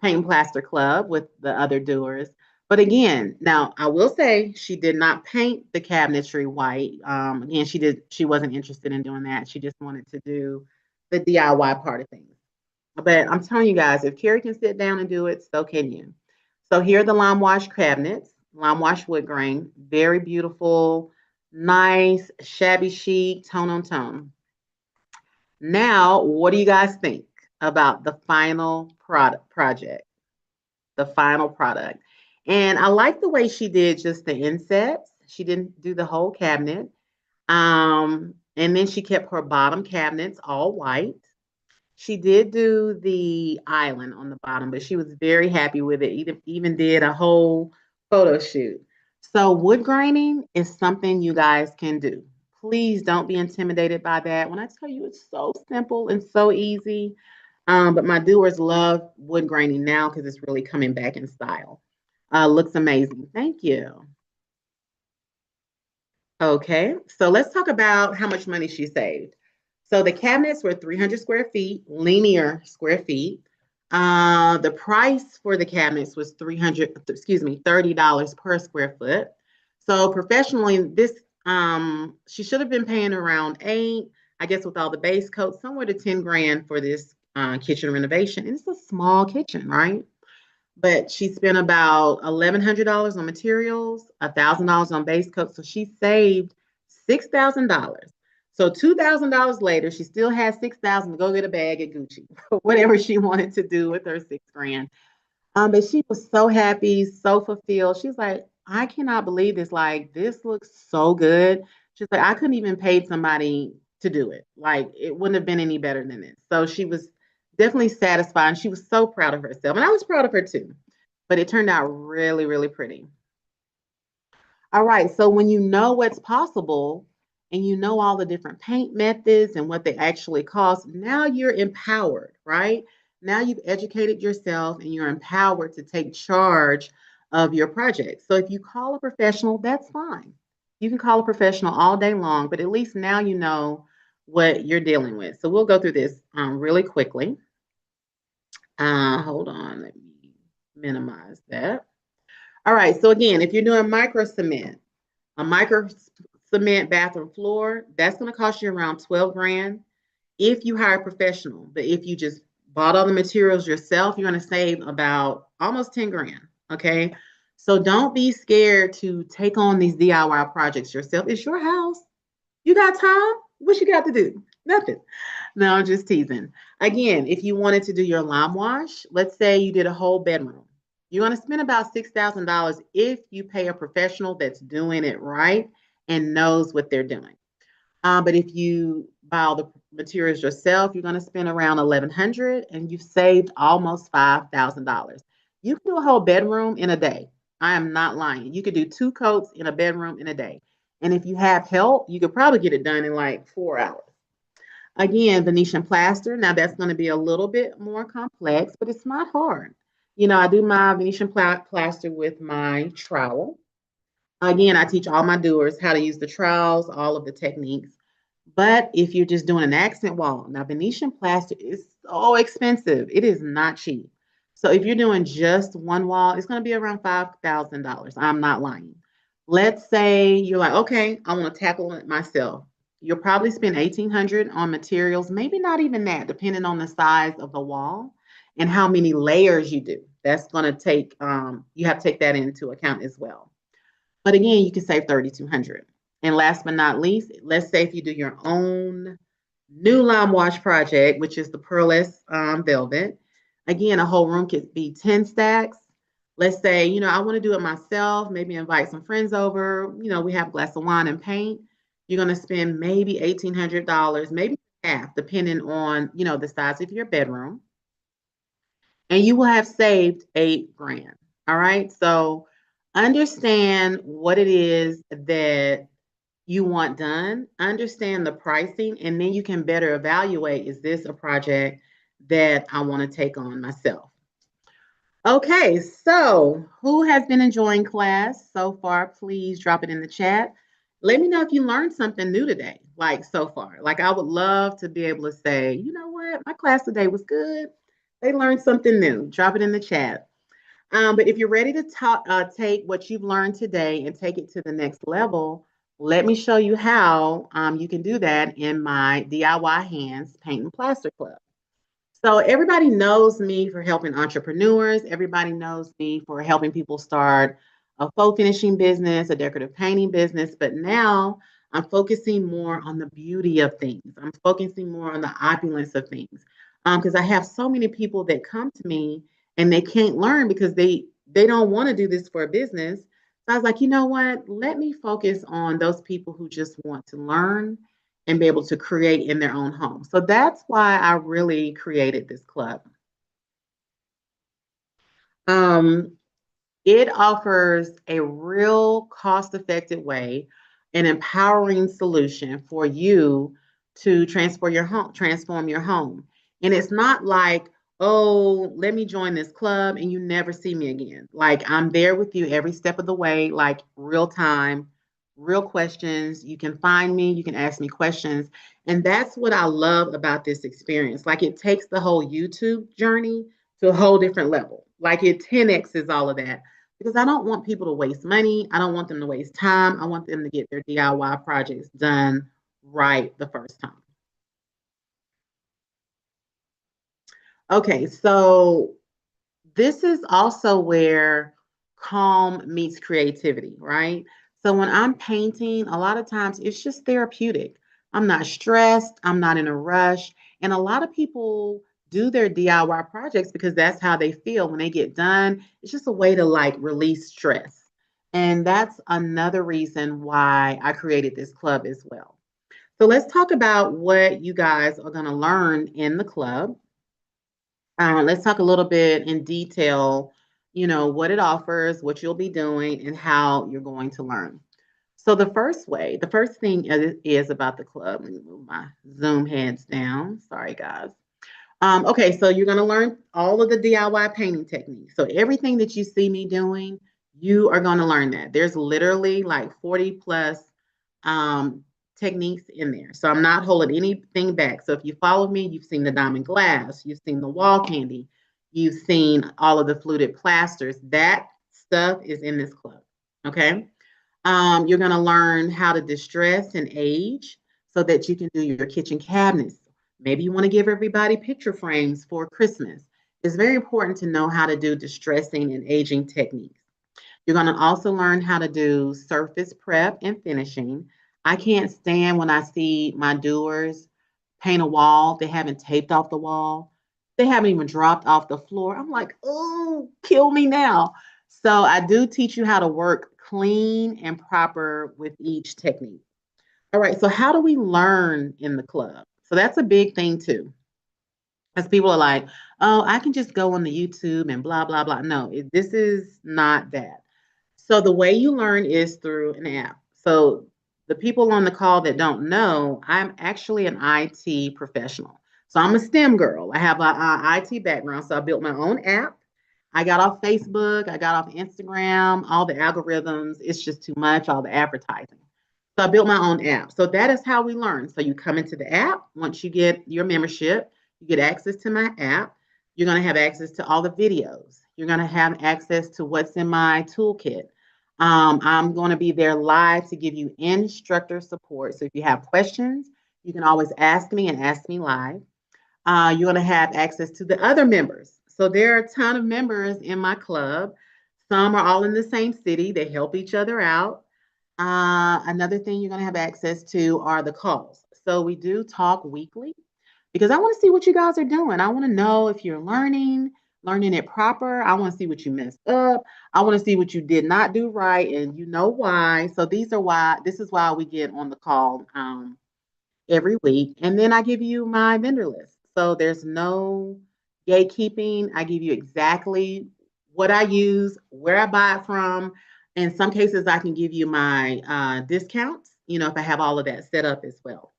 paint and plaster club with the other doers. But again, now I will say she did not paint the cabinetry white. Again, she wasn't interested in doing that. She just wanted to do the DIY part of things. But I'm telling you guys, if Carrie can sit down and do it, so can you. So here are the lime wash cabinets, lime wash wood grain, very beautiful, nice, shabby chic, tone on tone. Now, what do you guys think about the final project? The final product. And I like the way she did just the insets. She didn't do the whole cabinet. And then she kept her bottom cabinets all white. She did do the island on the bottom, but she was very happy with it. Even did a whole photo shoot. So wood graining is something you guys can do. Please don't be intimidated by that. When I tell you it's so simple and so easy, but my doers love wood graining now because it's really coming back in style. Looks amazing. Thank you. Okay, so let's talk about how much money she saved. So the cabinets were 300 square feet, linear square feet. The price for the cabinets was $30 per square foot. So professionally, she should have been paying around 8, I guess with all the base coats, somewhere to 10 grand for this kitchen renovation. And it's a small kitchen, right? but she spent about $1,100 on materials, $1,000 on base coat. So she saved $6,000. So $2,000 later, she still has $6,000 to go get a bag at Gucci, whatever she wanted to do with her 6 grand. But she was so happy, so fulfilled. She's like, I cannot believe this. Like, this looks so good. She's like, I couldn't even pay somebody to do it. Like, it wouldn't have been any better than this. So she was definitely satisfied. And she was so proud of herself. And I was proud of her too. But it turned out really, really pretty. All right. So when you know what's possible and you know all the different paint methods and what they actually cost, now you're empowered, right? Now you've educated yourself and you're empowered to take charge of your project. So if you call a professional, that's fine. You can call a professional all day long, but at least now you know what you're dealing with. So we'll go through this really quickly. Hold on, let me minimize that. All right, so again, if you're doing micro cement, a micro cement bathroom floor, that's going to cost you around 12 grand if you hire a professional. But if you just bought all the materials yourself, you're going to save about almost 10 grand. Okay. So don't be scared to take on these DIY projects yourself. It's your house. You got time? What you got to do? Nothing. No, I'm just teasing. Again, if you wanted to do your lime wash, let's say you did a whole bedroom. You're going to spend about $6,000 if you pay a professional that's doing it right and knows what they're doing. But if you buy all the materials yourself, you're going to spend around 1,100, and you've saved almost $5,000. You can do a whole bedroom in a day. I am not lying. You could do 2 coats in a bedroom in a day. And if you have help, you could probably get it done in like 4 hours. Again, Venetian plaster. Now that's going to be a little bit more complex, but it's not hard. I do my Venetian plaster with my trowel. Again, I teach all my doers how to use the trowels, all of the techniques. But if you're just doing an accent wall, now Venetian plaster is so expensive. It is not cheap. So if you're doing just one wall, it's going to be around $5,000. I'm not lying. Let's say you're like, okay, I want to tackle it myself. You'll probably spend 1,800 on materials, maybe not even that, depending on the size of the wall and how many layers you do. That's going to take, you have to take that into account as well. But again, you can save 3,200. And last but not least, let's say if you do your own new lime wash project, which is the pearlescent velvet. Again, a whole room could be 10 stacks. Let's say, I want to do it myself, maybe invite some friends over. We have a glass of wine and paint. You're going to spend maybe $1,800, maybe half, depending on, the size of your bedroom. And you will have saved 8 grand. All right. So understand what it is that you want done, understand the pricing, and then you can better evaluate, is this a project that I want to take on myself? Okay, so who has been enjoying class so far? Please drop it in the chat. Let me know if you learned something new today, like so far. Like I would love to be able to say, you know what, my class today was good. They learned something new. Drop it in the chat. But if you're ready to take what you've learned today and take it to the next level, let me show you how you can do that in my DIY Hands Paint and Plaster Club. So everybody knows me for helping entrepreneurs. Everybody knows me for helping people start a faux finishing business, a decorative painting business. But now I'm focusing more on the beauty of things. I'm focusing more on the opulence of things. Because I have so many people that come to me and they can't learn because they don't want to do this for a business. So I was like, you know what? Let me focus on those people who just want to learn and be able to create in their own home. So that's why I really created this club. It offers a real cost-effective way, an empowering solution for you to transform your home. And it's not like, oh, let me join this club and you never see me again. Like I'm there with you every step of the way, like real time, real questions. You can find me, you can ask me questions. And that's what I love about this experience. Like it takes the whole YouTube journey to a whole different level. Like it 10x is all of that because I don't want people to waste money. I don't want them to waste time. I want them to get their DIY projects done right the first time. Okay, so this is also where calm meets creativity, right? So when I'm painting, a lot of times it's just therapeutic. I'm not stressed, I'm not in a rush. And a lot of people do their DIY projects because that's how they feel when they get done. It's just a way to like release stress. And that's another reason why I created this club as well. So let's talk about what you guys are going to learn in the club. Let's talk a little bit in detail, what it offers, what you'll be doing, and how you're going to learn. So the first thing is about the club. Let me move my Zoom heads down. Sorry, guys. Okay, so you're going to learn all of the DIY painting techniques. So everything that you see me doing, you are going to learn that. There's literally like 40 plus um, techniques in there. So I'm not holding anything back. So if you follow me, you've seen the diamond glass, you've seen the wall candy, you've seen all of the fluted plasters. That stuff is in this club. Okay. You're going to learn how to distress and age so that you can do your kitchen cabinets. Maybe you want to give everybody picture frames for Christmas. It's very important to know how to do distressing and aging techniques. You're going to also learn how to do surface prep and finishing. I can't stand when I see my doers paint a wall, they haven't taped off the wall, they haven't even dropped off the floor. I'm like, oh, kill me now. So I do teach you how to work clean and proper with each technique. All right, so how do we learn in the club? So that's a big thing too. Because people are like, oh, I can just go on the YouTube and blah, blah, blah. No, this is not that. So the way you learn is through an app. So the people on the call that don't know, I'm actually an IT professional. So I'm a STEM girl. I have an IT background. So I built my own app. I got off Facebook. I got off Instagram. All the algorithms, it's just too much, all the advertising. So I built my own app. So that is how we learn. So you come into the app. Once you get your membership, you get access to my app. You're going to have access to all the videos. You're going to have access to what's in my toolkit. I'm going to be there live to give you instructor support. So if you have questions, you can always ask me and ask me live. You're going to have access to the other members. So there are a ton of members in my club. Some are all in the same city. They help each other out. Another thing you're going to have access to are the calls. So we do talk weekly because I want to see what you guys are doing. I want to know if you're learning it proper. I want to see what you messed up. I want to see what you did not do right and you know why. So this is why we get on the call every week. And then I give you my vendor list. So there's no gatekeeping. I give you exactly what I use, where I buy it from. In some cases, I can give you my discounts, if I have all of that set up as well.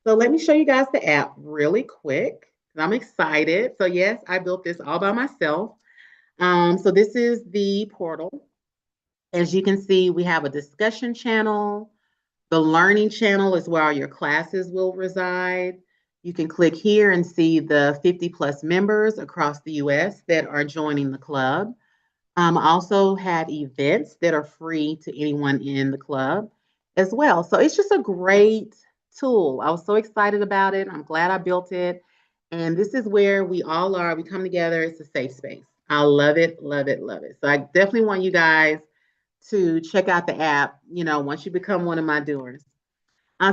So let me show you guys the app really quick. I'm excited. So yes, I built this all by myself. So this is the portal. As you can see, we have a discussion channel. The learning channel is where all your classes will reside. You can click here and see the 50 plus members across the US that are joining the club. I also have events that are free to anyone in the club as well. So it's just a great tool. I was so excited about it. I'm glad I built it. And this is where we all are. We come together. It's a safe space. I love it, love it, love it. So I definitely want you guys to check out the app, once you become one of my doers.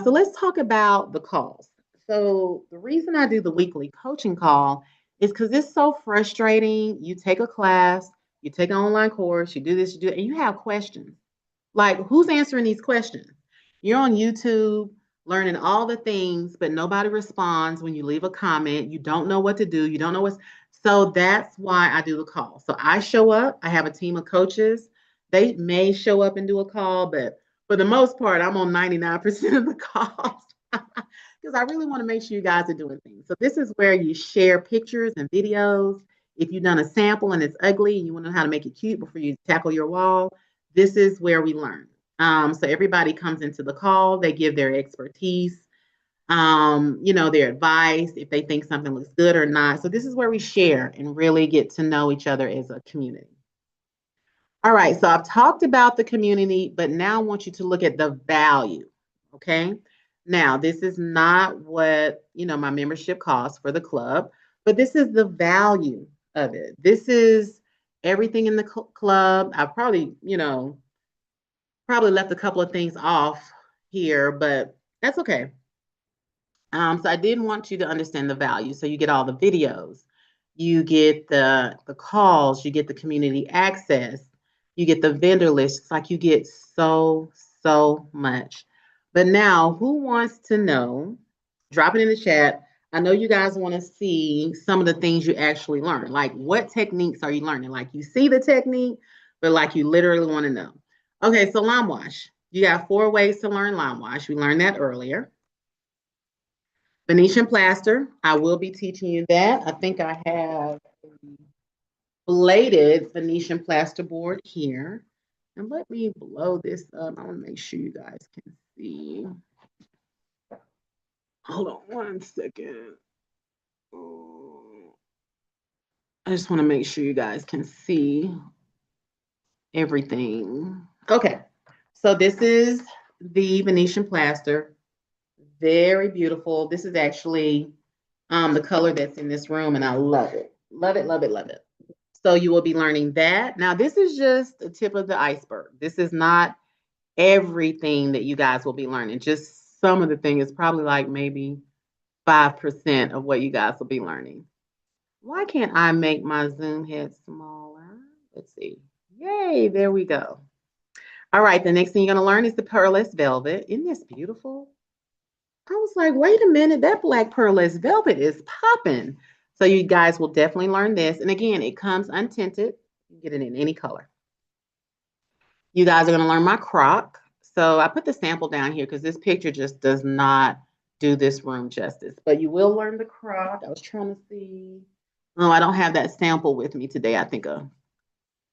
So let's talk about the calls. So the reason I do the weekly coaching call is because it's so frustrating. You take a class, you take an online course, you do this, you do it, and you have questions. Like, who's answering these questions? You're on YouTube learning all the things, but nobody responds when you leave a comment. You don't know what to do. You don't know what's. So that's why I do the call. So I show up. I have a team of coaches. They may show up and do a call, but for the most part, I'm on 99% of the calls because I really want to make sure you guys are doing things. So this is where you share pictures and videos. If you've done a sample and it's ugly and you want to know how to make it cute before you tackle your wall, this is where we learn. So everybody comes into the call, they give their expertise, their advice, if they think something looks good or not. So this is where we share and really get to know each other as a community. All right, so I've talked about the community, but now I want you to look at the value, okay? Now, this is not what, my membership costs for the club, but this is the value of it. This is everything in the club. I probably, probably left a couple of things off here, but that's okay. So I did want you to understand the value. So you get all the videos, you get the calls, you get the community access, you get the vendor list. It's like you get so much. But now, who wants to know? Drop it in the chat. I know you guys want to see some of the things you actually learn. Like, what techniques are you learning? Like, you see the technique, but like you literally want to know. Okay, so lime wash. You got 4 ways to learn lime wash. We learned that earlier. Venetian plaster, I will be teaching you that. I think I have a bladed Venetian plaster board here. And let me blow this up. I want to make sure you guys can see. Hold on 1 second. I just want to make sure you guys can see everything. Okay, so this is the Venetian plaster. Very beautiful. This is actually the color that's in this room, and I love it. Love it, love it, love it. So you will be learning that. Now, this is just the tip of the iceberg. This is not everything that you guys will be learning. Just some of the things. It's probably like maybe 5% of what you guys will be learning. Why can't I make my Zoom head smaller? Let's see. Yay, there we go. All right, the next thing you're going to learn is the pearlescent velvet. Isn't this beautiful? I was like, wait a minute, that black pearlescent velvet is popping. So you guys will definitely learn this. And again, it comes untinted. You get it in any color. You guys are going to learn my crock. So I put the sample down here because this picture just does not do this room justice. But you will learn the crock. I was trying to see. Oh, I don't have that sample with me today. I think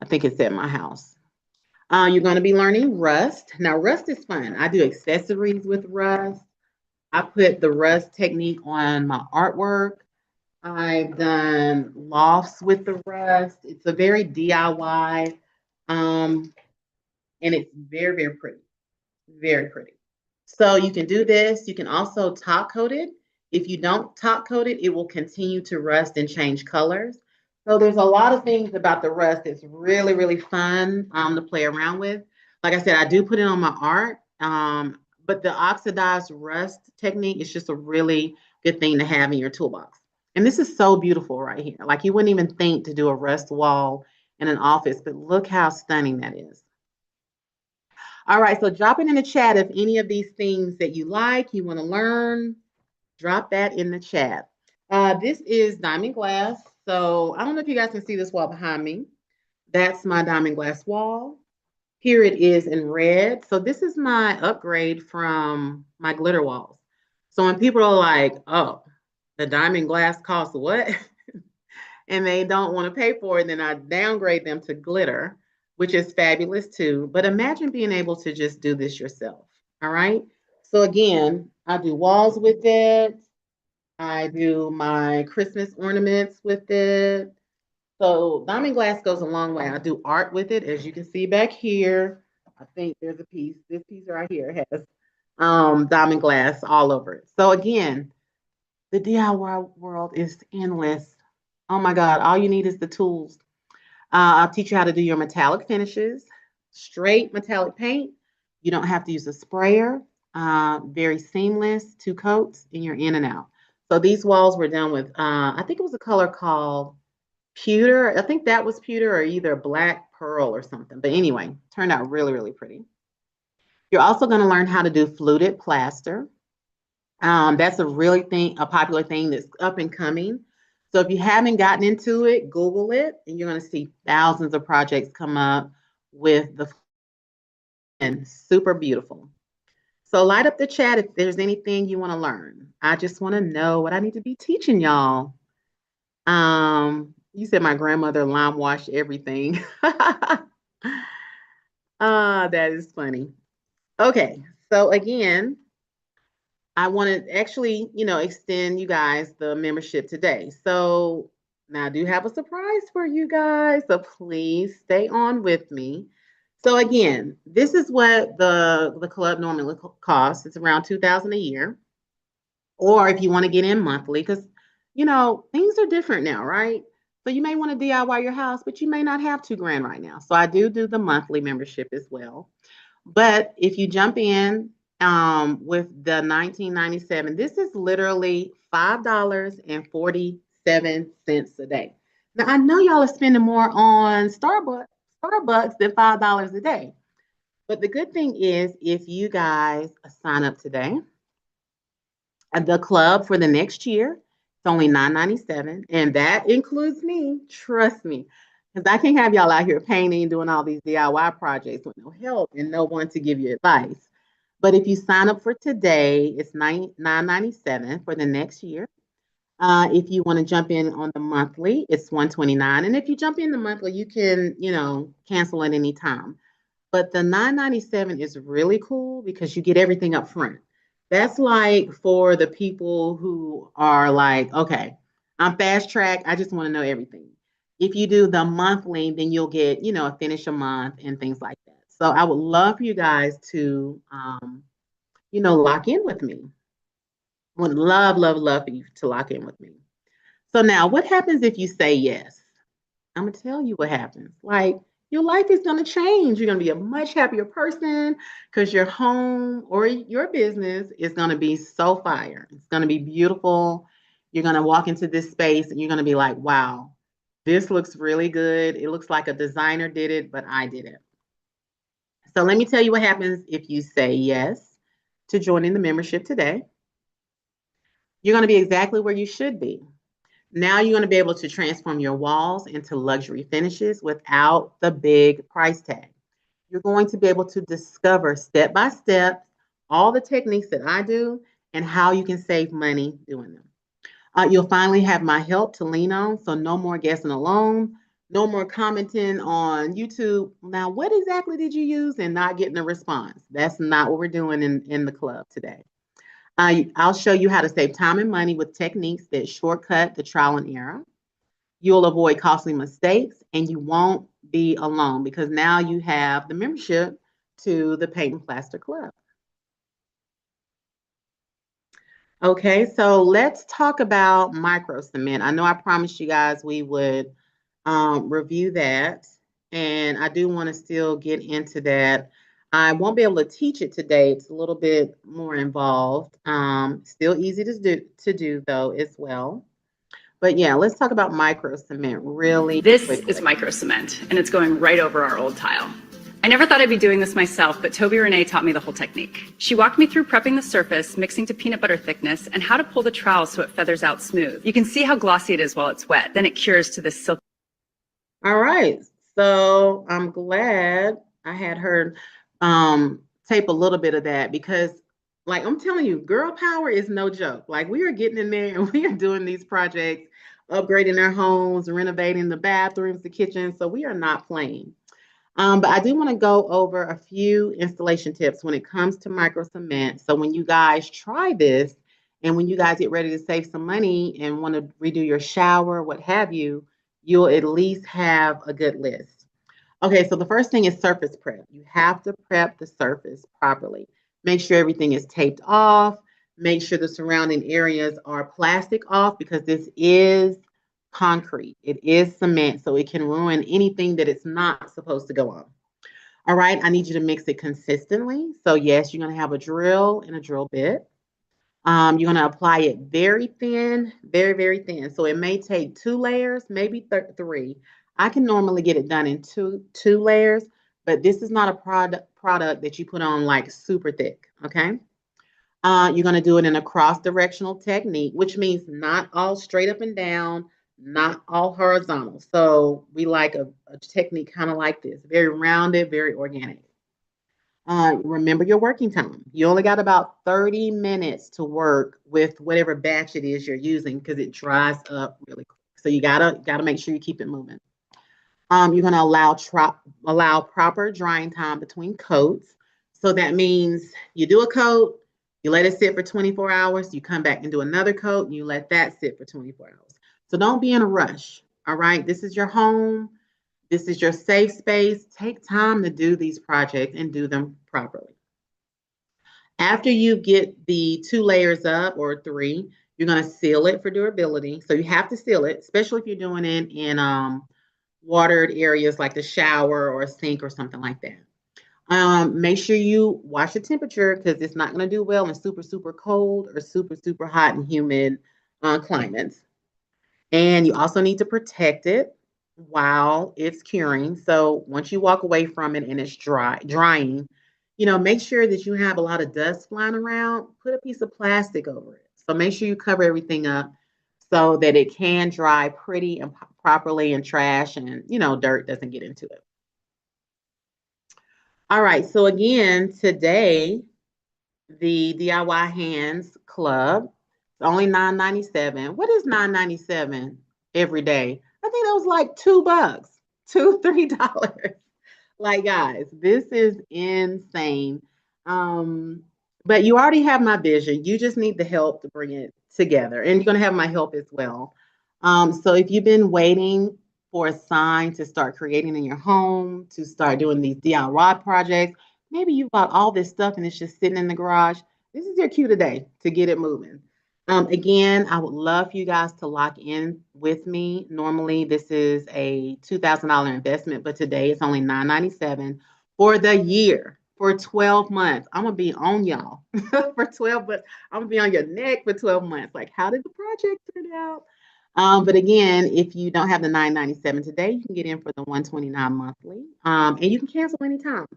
it's at my house. You're going to be learning rust. Now, rust is fun. I do accessories with rust. I put the rust technique on my artwork. I've done lofts with the rust. It's a very DIY, and it's very, very pretty. Very pretty. So you can do this. You can also top coat it. If you don't top coat it, it will continue to rust and change colors. So there's a lot of things about the rust that's really, really fun to play around with. Like I said, I do put it on my art, but the oxidized rust technique is just a really good thing to have in your toolbox. And this is so beautiful right here. Like you wouldn't even think to do a rust wall in an office, but look how stunning that is. All right, so drop it in the chat if any of these things that you like, you want to learn, drop that in the chat. This is diamond glass. So I don't know if you guys can see this wall behind me. That's my diamond glass wall. Here it is in red. So this is my upgrade from my glitter walls. So when people are like, oh, the diamond glass costs what? And they don't want to pay for it, then I downgrade them to glitter, which is fabulous too. But imagine being able to just do this yourself. All right. So again, I do walls with it. I do my Christmas ornaments with it. So diamond glass goes a long way. I do art with it, as you can see back here. I think there's a piece. This piece right here has diamond glass all over it. So again, the DIY world is endless. Oh my God, all you need is the tools. I'll teach you how to do your metallic finishes, straight metallic paint. You don't have to use a sprayer. Very seamless, 2 coats, and you're in and out. So these walls were done with, I think it was a color called pewter. I think that was pewter or either black pearl or something. But anyway, turned out really, really pretty. You're also going to learn how to do fluted plaster. That's a popular thing that's up and coming. So if you haven't gotten into it, Google it, and you're going to see thousands of projects come up with the and super beautiful. So light up the chat if there's anything you want to learn. I just want to know what I need to be teaching y'all. You said my grandmother lime washed everything. That is funny. Okay, so again, I want to actually, extend you guys the membership today. So now I do have a surprise for you guys, so please stay on with me. So again, this is what the club normally costs. It's around $2,000 a year. Or if you want to get in monthly, because things are different now, right? So you may want to DIY your house, but you may not have 2 grand right now. So I do the monthly membership as well. But if you jump in with the 1997, this is literally $5.47 a day. Now I know y'all are spending more on Starbucks than $5 a day. But the good thing is, if you guys sign up today, the club for the next year, it's only $9.97, and that includes me. Trust me, because I can't have y'all out here painting and doing all these DIY projects with no help and no one to give you advice. But if you sign up for today, it's $9.97 for the next year. If you want to jump in on the monthly, it's $129, and if you jump in the monthly, you can, cancel at any time. But the 997 is really cool because you get everything up front. That's like for the people who are like, okay, I'm fast track. I just want to know everything. If you do the monthly, then you'll get, a finish a month and things like that. So I would love for you guys to, lock in with me. Would love, love, love for you to lock in with me. So now what happens if you say yes? I'm gonna tell you what happens. Like your life is gonna change. You're gonna be a much happier person because your home or your business is gonna be so fire. It's gonna be beautiful. You're gonna walk into this space and you're gonna be like, wow, this looks really good. It looks like a designer did it, but I did it. So let me tell you what happens if you say yes to joining the membership today. You're gonna be exactly where you should be. Now you're going to be able to transform your walls into luxury finishes without the big price tag. You're going to be able to discover step by step all the techniques that I do and how you can save money doing them. You'll finally have my help to lean on, so no more guessing alone, no more commenting on YouTube. Now, what exactly did you use and not getting a response? That's not what we're doing in the club today. I'll show you how to save time and money with techniques that shortcut the trial and error. You'll avoid costly mistakes and you won't be alone because now you have the membership to the Paint and Plaster Club. Okay, so let's talk about micro cement. I know I promised you guys we would review that, and I do want to still get into that. I won't be able to teach it today. It's a little bit more involved. Still easy to do though as well. But yeah, let's talk about micro cement really This quickly. is micro cement, and it's going right over our old tile. I never thought I'd be doing this myself, but TobeyRenee taught me the whole technique. She walked me through prepping the surface, mixing to peanut butter thickness, and how to pull the trowel so it feathers out smooth. You can see how glossy it is while it's wet. Then it cures to this silky. All right, so I'm glad I had her tape a little bit of that because, like, I'm telling you, girl power is no joke. Like, we are getting in there and we are doing these projects, upgrading our homes, renovating the bathrooms, the kitchen. So we are not playing. But I do want to go over a few installation tips when it comes to micro cement. So when you guys try this and when you guys get ready to save some money and want to redo your shower, what have you, you'll at least have a good list. Okay, so the first thing is surface prep. You have to prep the surface properly. Make sure everything is taped off. Make sure the surrounding areas are plastic off because this is concrete. It is cement, so it can ruin anything that it's not supposed to go on. All right, I need you to mix it consistently. So yes, you're going to have a drill and a drill bit. You're going to apply it very thin, very, very thin. So it may take 2 layers, maybe 3. I can normally get it done in two layers, but this is not a product that you put on like super thick, okay? You're going to do it in a cross-directional technique, which means not all straight up and down, not all horizontal. So we like a technique kind of like this, very rounded, very organic. Remember your working time. You only got about 30 minutes to work with whatever batch it is you're using because it dries up really quick. So you gotta make sure you keep it moving. You're gonna allow proper drying time between coats. So that means you do a coat, you let it sit for 24 hours, you come back and do another coat, and you let that sit for 24 hours. So don't be in a rush. All right, this is your home. This is your safe space. Take time to do these projects and do them properly. After you get the 2 layers up or 3, You're going to seal it for durability. So you have to seal it, especially if you're doing it in watered areas like the shower or a sink or something like that. Make sure you watch the temperature because it's not going to do well in super, super cold or super, super hot and humid climates. And you also need to protect it while it's curing. So once you walk away from it and it's drying, make sure that you have a lot of dust flying around. Put a piece of plastic over it. So make sure you cover everything up so that it can dry pretty and properly and trash and, dirt doesn't get into it. All right. So again, today, the DIY Hands Club. It's only $9.97. What is $9.97 every day? I think that was like $2, $3. Like, guys, this is insane. But you already have my vision. You just need the help to bring it together. And you're going to have my help as well. So if you've been waiting for a sign to start creating in your home, to start doing these DIY projects, maybe you bought all this stuff and it's just sitting in the garage. This is your cue today to get it moving. Again, I would love for you guys to lock in with me. Normally, this is a $2,000 investment, but today it's only $9.97 for the year, for 12 months. I'm going to be on y'all for 12 months. I'm going to be on your neck for 12 months. Like, how did the project turn out? But again, if you don't have the $9.97 today, you can get in for the $129 monthly, and you can cancel anytime.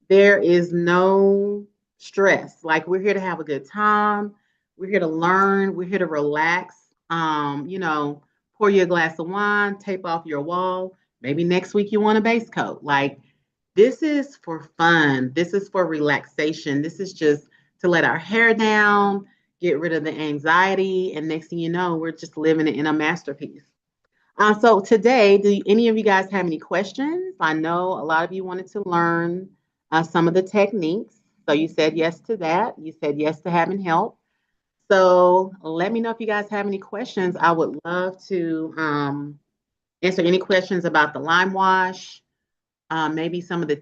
There is no stress. Like, we're here to have a good time. We're here to learn. We're here to relax. Pour you a glass of wine, tape off your wall. Maybe next week you want a base coat. Like, this is for fun. This is for relaxation. This is just to let our hair down, get rid of the anxiety, and next thing you know, we're just living in a masterpiece. So today, do any of you guys have any questions? I know a lot of you wanted to learn some of the techniques. So you said yes to that. You said yes to having help. So let me know if you guys have any questions. I would love to answer any questions about the lime wash, maybe some of the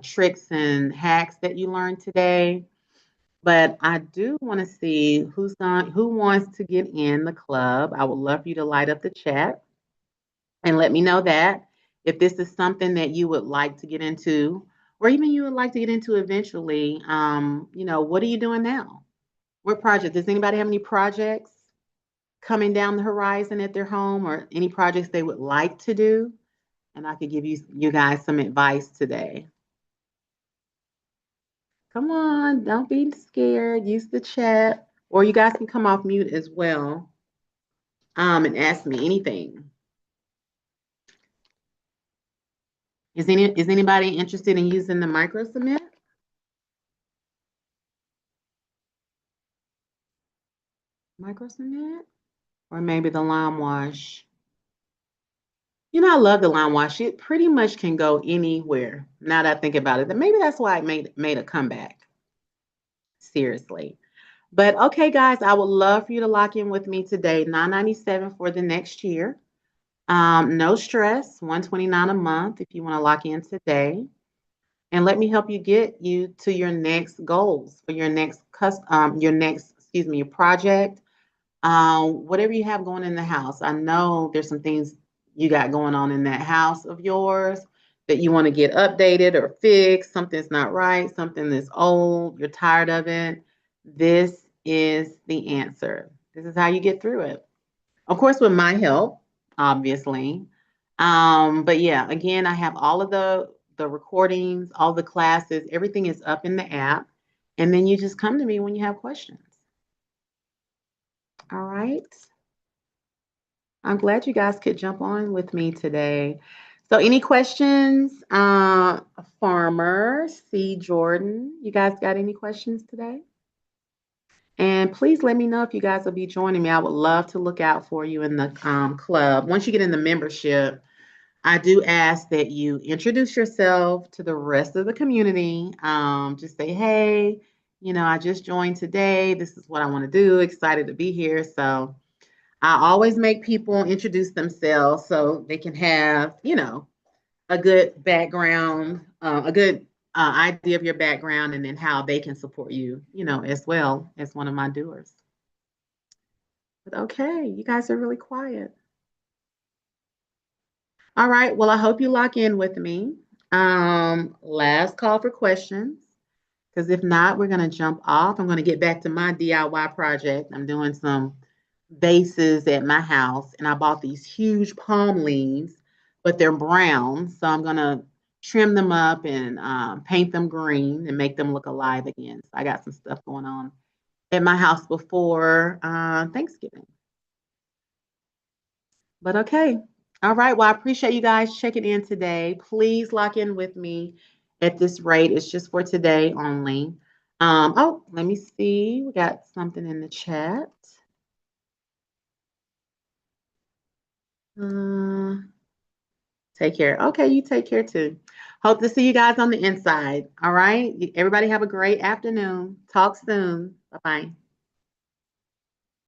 tricks and hacks that you learned today. But I do want to see who wants to get in the club. I would love for you to light up the chat and let me know that if this is something that you would like to get into, or even you would like to get into eventually. What are you doing now? What project? Does anybody have any projects coming down the horizon at their home, or any projects they would like to do? And I could give you guys some advice today. Come on, don't be scared. Use the chat, or you guys can come off mute as well, and ask me anything. Is anybody interested in using the micro cement? Micro cement, or maybe the lime wash? I love the lime wash. It pretty much can go anywhere. Now that I think about it, maybe that's why it made a comeback. Seriously. But okay, guys, I would love for you to lock in with me today. $9.97 for the next year. No stress, $129 a month if you want to lock in today. And let me help you get you to your next goals for your next project. Whatever you have going in the house. I know there's some things you got going on in that house of yours that you want to get updated or fixed. Something's not right, something that's old, you're tired of it. This is the answer. This is how you get through it. Of course, with my help, obviously. But yeah, again, I have all of the recordings, all the classes, everything is up in the app. And then you just come to me when you have questions. All right. I'm glad you guys could jump on with me today. So any questions? Farmer C. Jordan, you guys got any questions today? And please let me know if you guys will be joining me. I would love to look out for you in the club. Once you get in the membership, I do ask that you introduce yourself to the rest of the community. Just say, hey, I just joined today. This is what I want to do. Excited to be here. So I always make people introduce themselves so they can have, a good background, a good idea of your background, and then how they can support you, as well as one of my doers. But okay, you guys are really quiet. All right, well, I hope you lock in with me. Last call for questions, because if not, we're gonna jump off. I'm gonna get back to my DIY project. I'm doing some vases at my house, and I bought these huge palm leaves, but they're brown, so I'm gonna trim them up and paint them green and make them look alive again. So I got some stuff going on at my house before Thanksgiving. But okay. All right. Well, I appreciate you guys checking in today. Please lock in with me at this rate. It's just for today only. Oh, let me see. We got something in the chat. Uh, take care. Okay, you take care too. Hope to see you guys on the inside. All right. Everybody have a great afternoon. Talk soon. Bye bye.